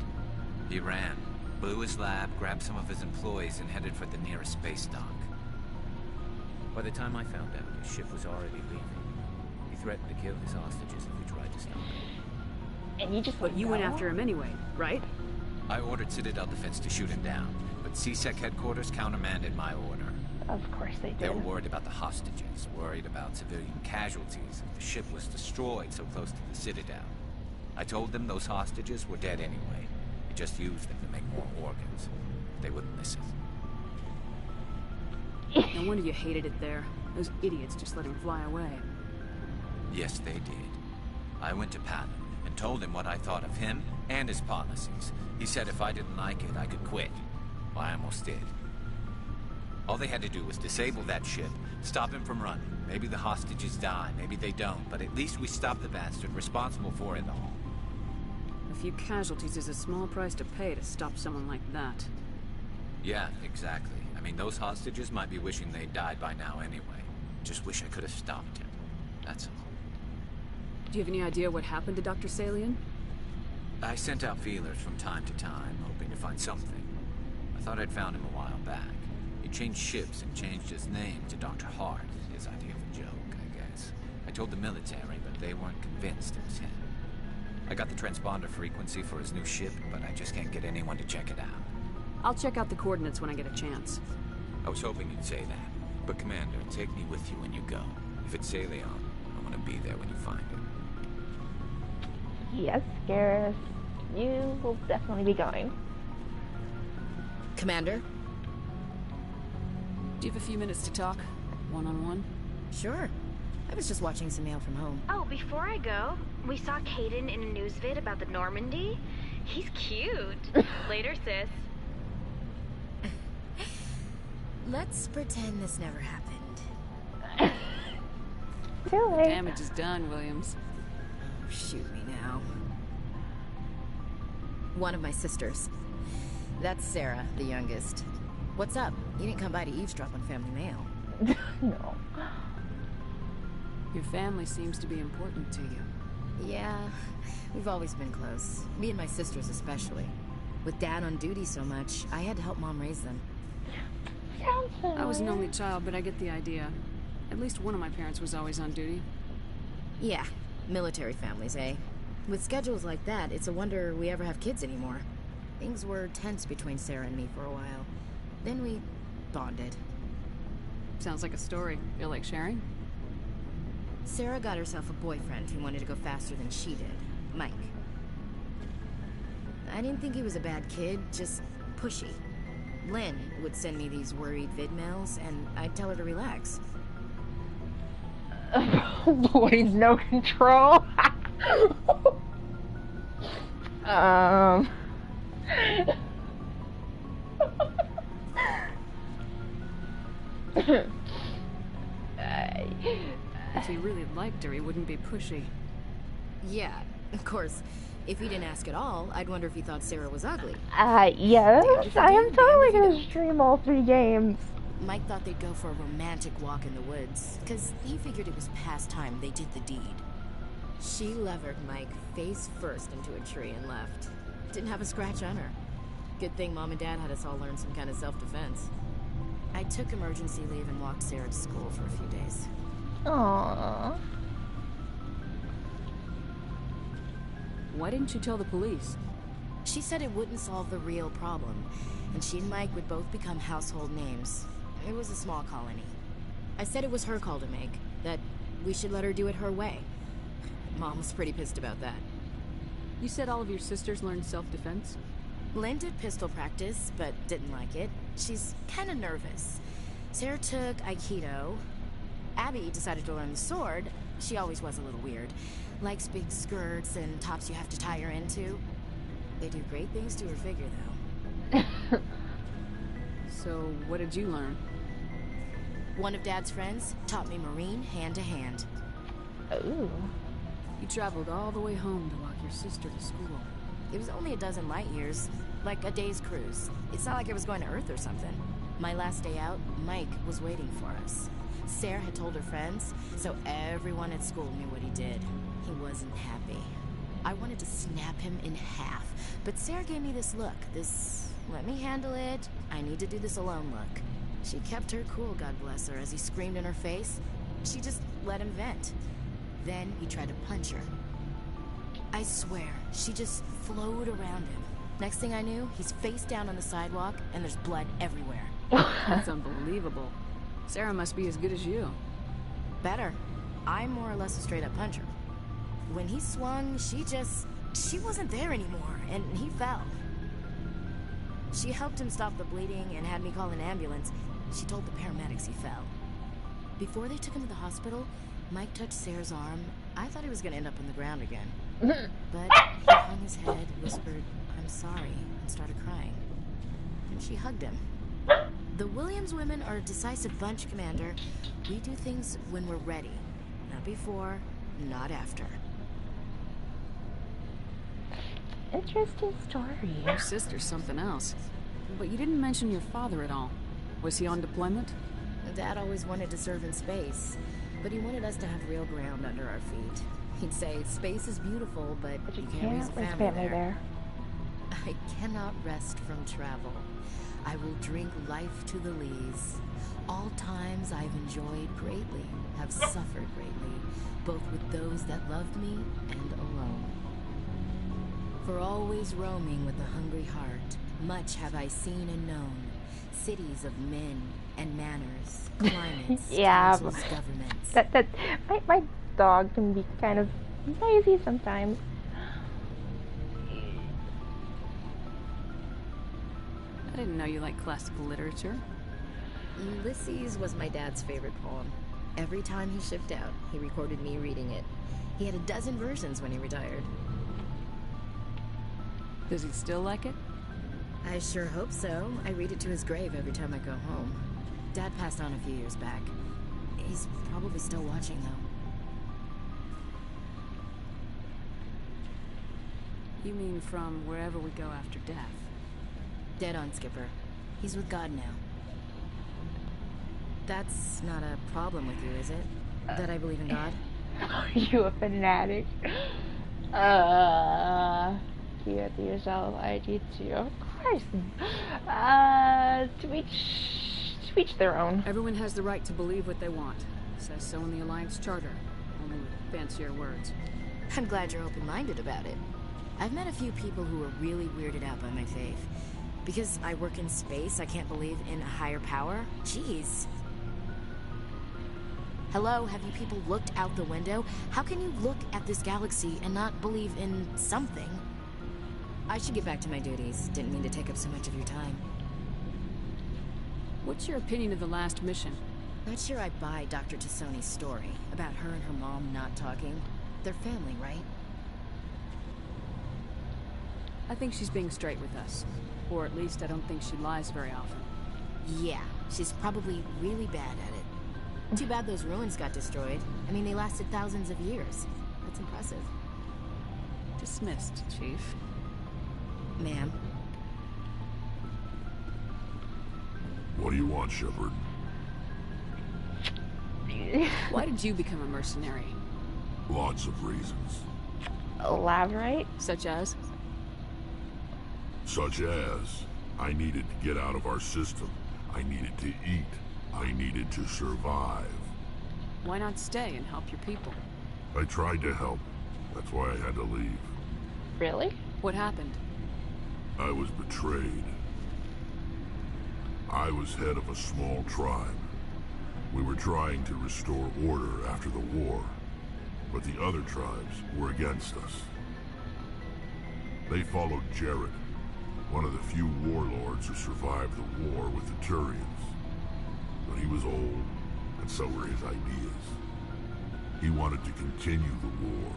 He ran, blew his lab, grabbed some of his employees, and headed for the nearest space dock. By the time I found out, his ship was already leaving. He threatened to kill his hostages if we tried to stop him. And you just But you went after him anyway, right? I ordered Citadel Defense to shoot him down, but CSEC headquarters countermanded my order. Of course they did. They were worried about the hostages, worried about civilian casualties if the ship was destroyed so close to the Citadel. I told them those hostages were dead anyway. We just used them to make more organs. They wouldn't listen. No wonder you hated it there. Those idiots just let him fly away. Yes, they did. I went to Patton and told him what I thought of him and his policies. He said if I didn't like it, I could quit. Well, I almost did. All they had to do was disable that ship, stop him from running. Maybe the hostages die, maybe they don't, but at least we stopped the bastard responsible for it all. A few casualties is a small price to pay to stop someone like that. Yeah, exactly. I mean, those hostages might be wishing they'd died by now anyway. Just wish I could have stopped him. That's all. Do you have any idea what happened to Dr. Salian? I sent out feelers from time to time, hoping to find something. I thought I'd found him a while back. He changed ships and changed his name to Dr. Hart. His idea of a joke, I guess. I told the military, but they weren't convinced it was him. I got the transponder frequency for his new ship, but I just can't get anyone to check it out. I'll check out the coordinates when I get a chance. I was hoping you'd say that. But Commander, take me with you when you go. If it's Salion, I want to be there when you find him. Yes, Garrus. You will definitely be going. Commander? Do you have a few minutes to talk? One-on-one? Sure. I was just watching some mail from home. Oh, before I go, we saw Kaidan in a news vid about the Normandy. He's cute. Later, sis. Let's pretend this never happened. Too late. Damage is done, Williams. Oh, shoot me now. One of my sisters. That's Sarah, the youngest. What's up? You didn't come by to eavesdrop on family mail. No. Your family seems to be important to you. Yeah, we've always been close. Me and my sisters especially. With Dad on duty so much, I had to help Mom raise them. I was an only child, but I get the idea. At least one of my parents was always on duty. Yeah, military families, eh? With schedules like that, it's a wonder we ever have kids anymore. Things were tense between Sarah and me for a while. Then we bonded. Sounds like a story. Feel like sharing? Sarah got herself a boyfriend who wanted to go faster than she did. Mike. I didn't think he was a bad kid, just pushy. Lynn would send me these worried vid mails, and I'd tell her to relax. Boys, no control. If he really liked her, he wouldn't be pushy. Yeah, of course. If he didn't ask at all, I'd wonder if he thought Sarah was ugly. Yes, I am totally gonna stream all 3 games. Mike thought they'd go for a romantic walk in the woods, because he figured it was past time they did the deed. She levered Mike face first into a tree and left. Didn't have a scratch on her. Good thing Mom and Dad had us all learn some kind of self-defense. I took emergency leave and walked Sarah to school for a few days. Aww. Why didn't you tell the police? She said it wouldn't solve the real problem, and she and Mike would both become household names. It was a small colony. I said it was her call to make, that we should let her do it her way. Mom was pretty pissed about that. You said all of your sisters learned self-defense? Lynn did pistol practice, but didn't like it. She's kind of nervous. Sarah took Aikido. Abby decided to learn the sword, she always was a little weird. Likes big skirts and tops you have to tie her into. They do great things to her figure, though. So, what did you learn? One of Dad's friends taught me Marine hand to hand. Ooh. You traveled all the way home to walk your sister to school. It was only a dozen light years, like a day's cruise. It's not like I was going to Earth or something. My last day out, Mike was waiting for us. Sarah had told her friends, so everyone at school knew what he did. He wasn't happy. I wanted to snap him in half, but Sarah gave me this look, this let me handle it, I need to do this alone look. She kept her cool, God bless her, as he screamed in her face. She just let him vent. Then he tried to punch her. I swear, she just flowed around him. Next thing I knew, he's face down on the sidewalk, and there's blood everywhere. That's unbelievable. Sarah must be as good as you. Better. I'm more or less a straight-up puncher. When he swung, she wasn't there anymore, and he fell. She helped him stop the bleeding and had me call an ambulance. She told the paramedics he fell. Before they took him to the hospital, Mike touched Sarah's arm. I thought he was going to end up on the ground again. But he hung his head, whispered, "I'm sorry," and started crying. And she hugged him. The Williams women are a decisive bunch, Commander. We do things when we're ready. Not before, not after. Interesting story. Your sister's something else. But you didn't mention your father at all. Was he on deployment? Dad always wanted to serve in space, but he wanted us to have real ground under our feet. He'd say, space is beautiful, but you can't raise a family there. I cannot rest from travel. I will drink life to the lees. All times I've enjoyed greatly, have suffered greatly, both with those that loved me and alone. For always roaming with a hungry heart, much have I seen and known. Cities of men and manners, climates, councils, governments. My dog can be kind of noisy sometimes. I didn't know you liked classical literature. Ulysses was my dad's favorite poem. Every time he shipped out, he recorded me reading it. He had a dozen versions when he retired. Does he still like it? I sure hope so. I read it to his grave every time I go home. Dad passed on a few years back. He's probably still watching, though. You mean from wherever we go after death? Dead on, Skipper. He's with God now. That's not a problem with you, is it? That I believe in God? Are you a fanatic? Keep it to yourself. I do too. Of course. To each their own. Everyone has the right to believe what they want. It says so in the Alliance Charter. Only with fancier words. I'm glad you're open-minded about it. I've met a few people who are really weirded out by my faith. Because I work in space, I can't believe in a higher power? Jeez. Hello, have you people looked out the window? How can you look at this galaxy and not believe in something? I should get back to my duties. Didn't mean to take up so much of your time. What's your opinion of the last mission? Not sure I buy Dr. Tassoni's story about her and her mom not talking. They're family, right? I think she's being straight with us. Or at least I don't think she lies very often. Yeah, she's probably really bad at it. Too bad those ruins got destroyed. I mean, they lasted thousands of years. That's impressive. Dismissed, Chief. Ma'am. What do you want, Shepard? Why did you become a mercenary? Lots of reasons. Elaborate? Such as? Such as, I needed to get out of our system. I needed to eat. I needed to survive. Why not stay and help your people? I tried to help. That's why I had to leave. Really? What happened? I was betrayed. I was head of a small tribe. We were trying to restore order after the war, but the other tribes were against us. They followed Jared, one of the few warlords who survived the war with the Turians. But he was old, and so were his ideas. He wanted to continue the war.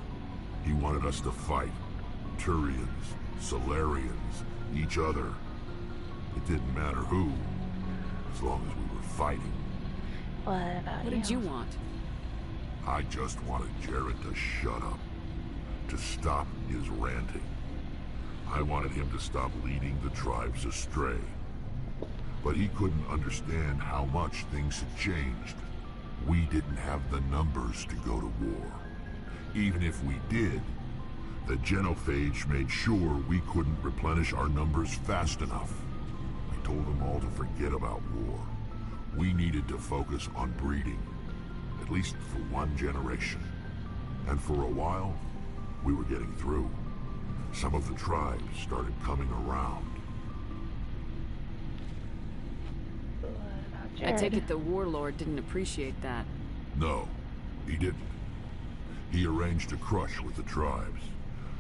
He wanted us to fight. Turians, Solarians, each other. It didn't matter who, as long as we were fighting. What did you want? I just wanted Jared to shut up, to stop his ranting. I wanted him to stop leading the tribes astray. But he couldn't understand how much things had changed. We didn't have the numbers to go to war. Even if we did, the genophage made sure we couldn't replenish our numbers fast enough. I told them all to forget about war. We needed to focus on breeding, at least for one generation. And for a while, we were getting through. Some of the tribes started coming around. I take it the warlord didn't appreciate that. No, he didn't. He arranged a crush with the tribes.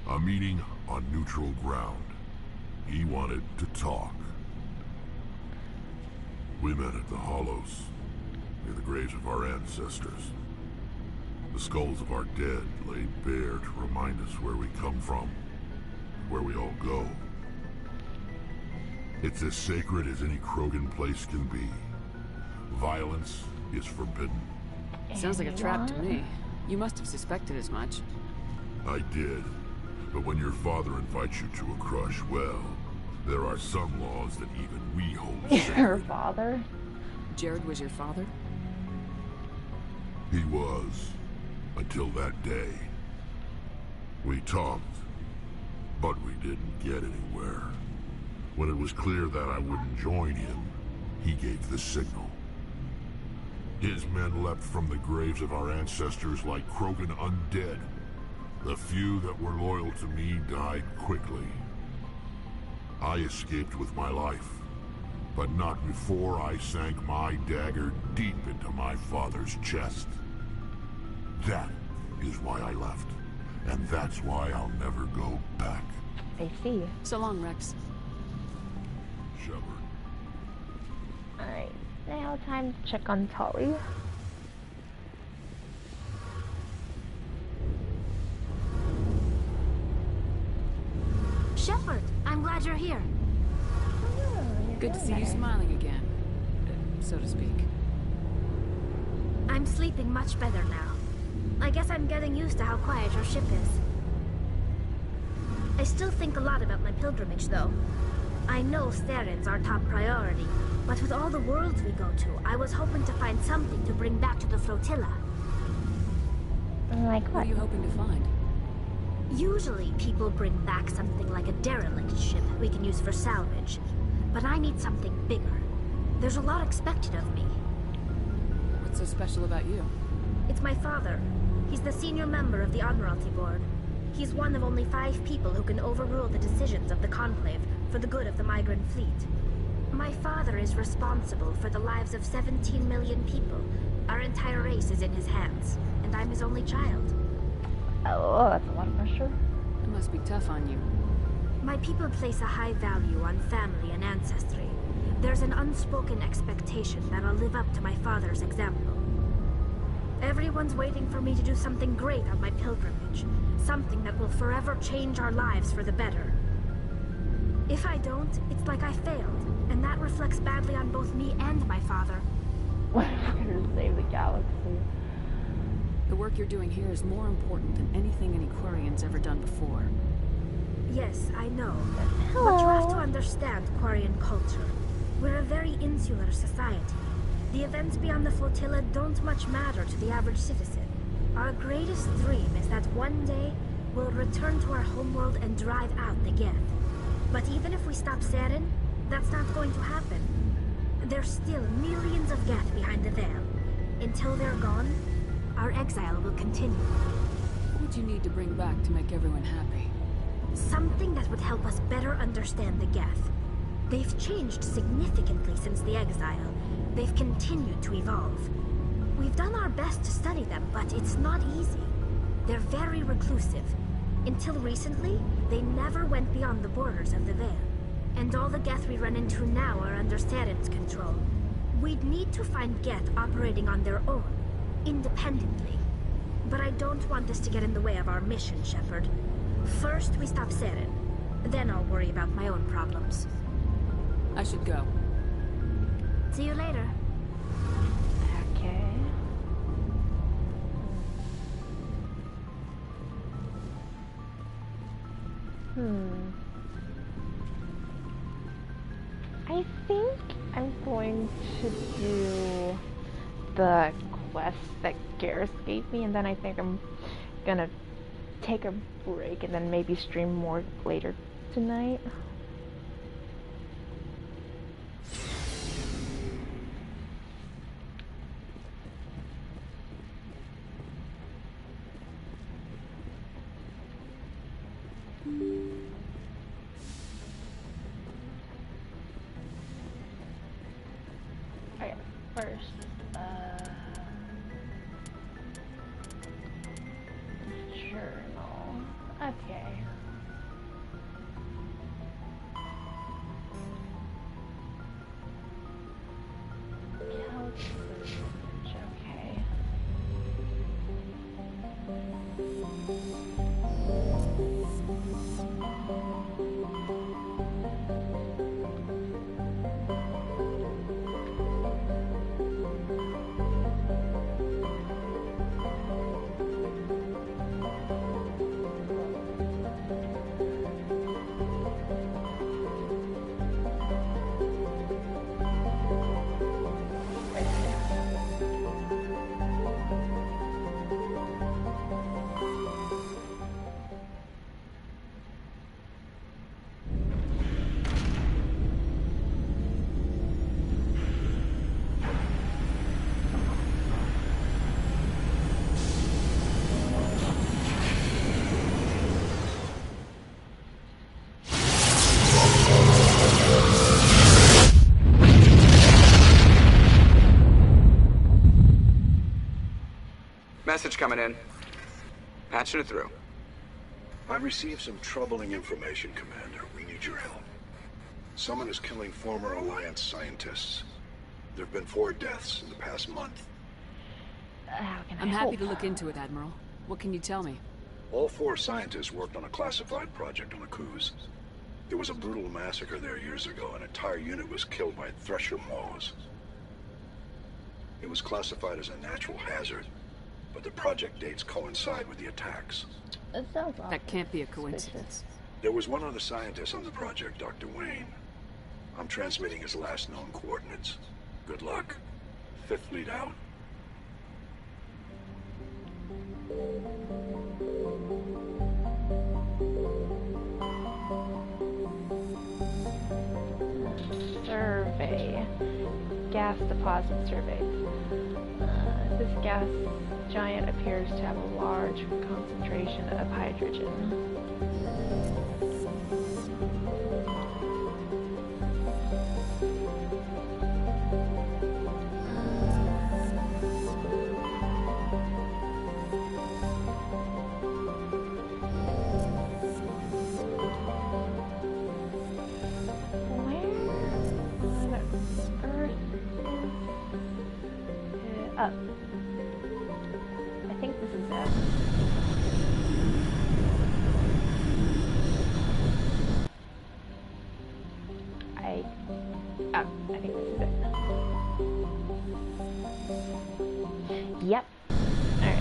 A meeting on neutral ground. He wanted to talk. We met at the Hollows, near the graves of our ancestors. The skulls of our dead laid bare to remind us where we come from, where we all go. It's as sacred as any Krogan place can be. Violence is forbidden. Sounds like a trap to me. You must have suspected as much. I did. But when your father invites you to a crush, well, there are some laws that even we hold sacred. Your father? Jared was your father? He was. Until that day. We talked, but we didn't get anywhere. When it was clear that I wouldn't join him, he gave the signal. His men leapt from the graves of our ancestors like Krogan undead. The few that were loyal to me died quickly. I escaped with my life, but not before I sank my dagger deep into my father's chest. That is why I left, and that's why I'll never go back. I see. So long, Rex. Shepard. Alright, now time to check on Tully. Shepard, I'm glad you're here. Good to see you smiling again, so to speak. I'm sleeping much better now. I guess I'm getting used to how quiet your ship is. I still think a lot about my pilgrimage, though. I know Theron's our top priority, but with all the worlds we go to, I was hoping to find something to bring back to the flotilla. Like what are you hoping to find? Usually, people bring back something like a derelict ship we can use for salvage. But I need something bigger. There's a lot expected of me. What's so special about you? It's my father. He's the senior member of the Admiralty Board. He's one of only 5 people who can overrule the decisions of the Conclave for the good of the migrant fleet. My father is responsible for the lives of 17 million people. Our entire race is in his hands, and I'm his only child. Oh, that's a lot of pressure. It must be tough on you. My people place a high value on family and ancestry. There's an unspoken expectation that I'll live up to my father's example. Everyone's waiting for me to do something great on my pilgrimage. Something that will forever change our lives for the better. If I don't, it's like I failed, and that reflects badly on both me and my father. We're gonna save the galaxy. The work you're doing here is more important than anything any Quarian's ever done before. Yes, I know. But you have to understand Quarian culture. We're a very insular society. The events beyond the flotilla don't much matter to the average citizen. Our greatest dream is that one day we'll return to our homeworld and drive out the Geth. But even if we stop Saren, that's not going to happen. There's still millions of Geth behind the veil. Until they're gone, our exile will continue. What would you need to bring back to make everyone happy? Something that would help us better understand the Geth. They've changed significantly since the exile. They've continued to evolve. We've done our best to study them, but it's not easy. They're very reclusive. Until recently, they never went beyond the borders of the Veil. And all the Geth we run into now are under Saren's control. We'd need to find Geth operating on their own, independently. But I don't want this to get in the way of our mission, Shepard. First, we stop Saren. Then I'll worry about my own problems. I should go. See you later. Okay. I think I'm going to do the quest that Garrus gave me, and then I think I'm gonna take a break and then maybe stream more later tonight. Okay, first, journal. Okay. Okay. Message coming in. Patching it through. I received some troubling information, Commander. We need your help. Someone is killing former Alliance scientists. There have been 4 deaths in the past month. I'm happy to look into it, Admiral. What can you tell me? All 4 scientists worked on a classified project on Akuz. There was a brutal massacre there years ago. An entire unit was killed by Thresher Maws. It was classified as a natural hazard, but the project dates coincide with the attacks. That can't be a coincidence. There was one other scientist on the project, Dr. Wayne. I'm transmitting his last known coordinates. Good luck. 5th Fleet out. Survey. Gas deposit survey. This gas giant appears to have a large concentration of hydrogen. I think this is it. Yep. Alright.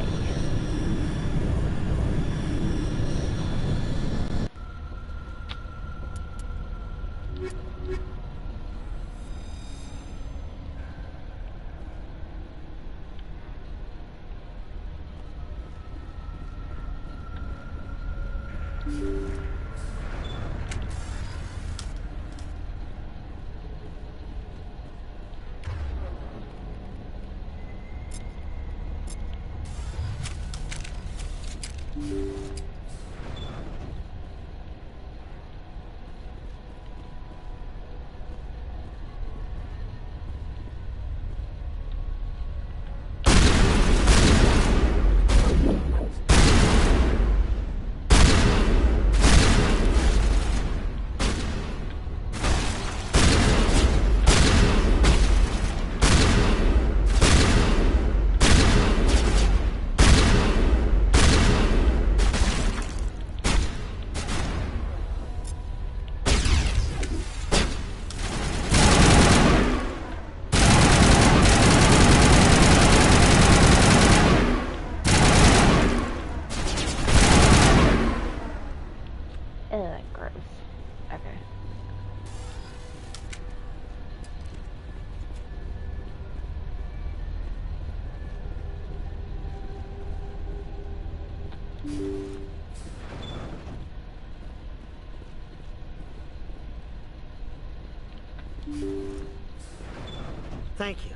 Thank you.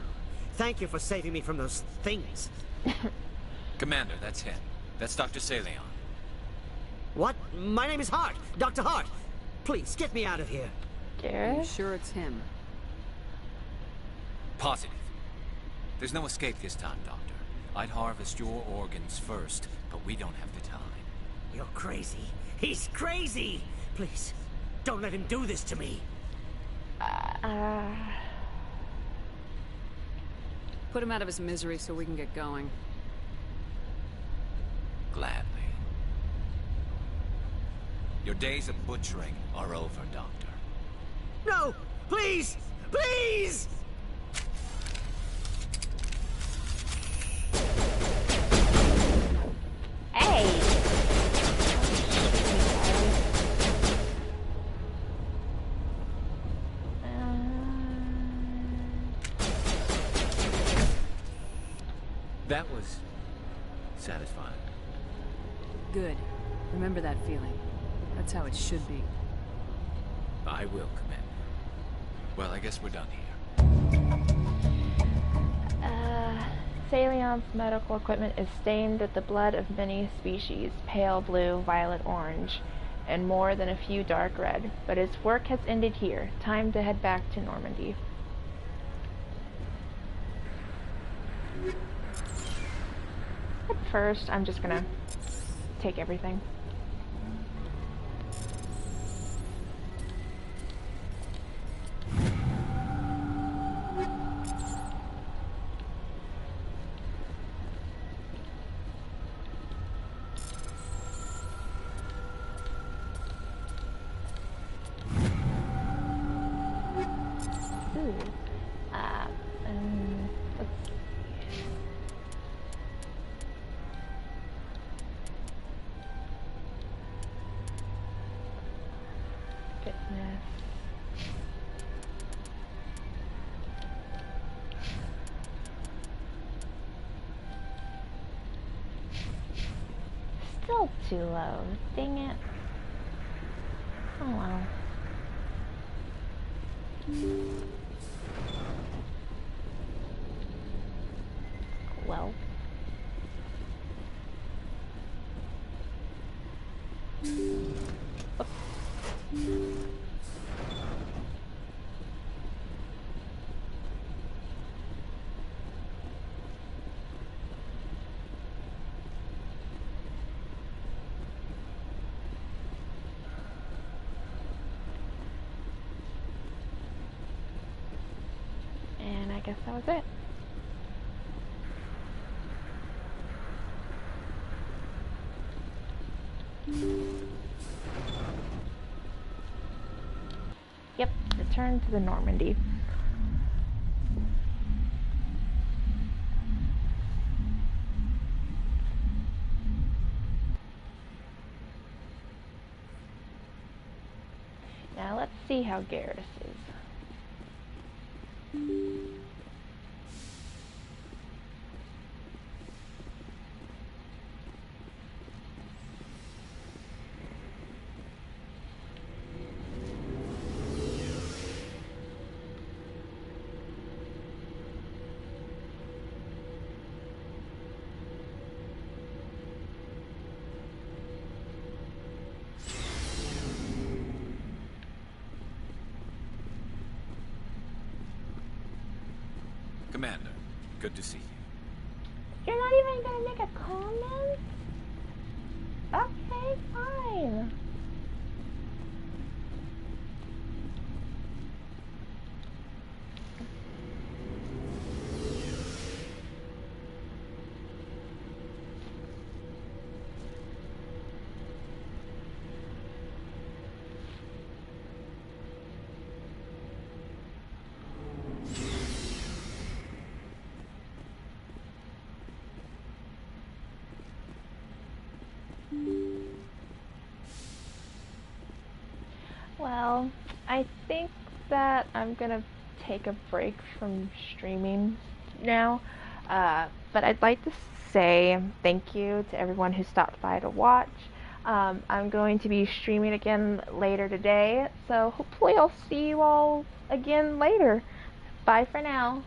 Thank you for saving me from those things. Commander, that's him. That's Dr. Saleon. What? My name is Hart. Dr. Hart. Please, get me out of here. Are you sure it's him? Positive. There's no escape this time, Doctor. I'd harvest your organs first, but we don't have the time. You're crazy. He's crazy! Please, don't let him do this to me. Put him out of his misery so we can get going. Gladly. Your days of butchering are over, Doctor. No! Please! Please! Hey! That was satisfying. Good. Remember that feeling. That's how it should be. I will, Commander. Well, I guess we're done here. Saleon's medical equipment is stained with the blood of many species, pale blue, violet, orange, and more than a few dark red. But his work has ended here. Time to head back to Normandy. At first, I'm just gonna take everything. Still too low. Dang it. Oh well. Well. And I guess that was it. Yep, return to the Normandy. Now let's see how Garrus is. Commander, good to see you. You're not even gonna make a comment? Okay, fine. Well, I think that I'm gonna take a break from streaming now, but I'd like to say thank you to everyone who stopped by to watch. I'm going to be streaming again later today, so hopefully I'll see you all again later. Bye for now.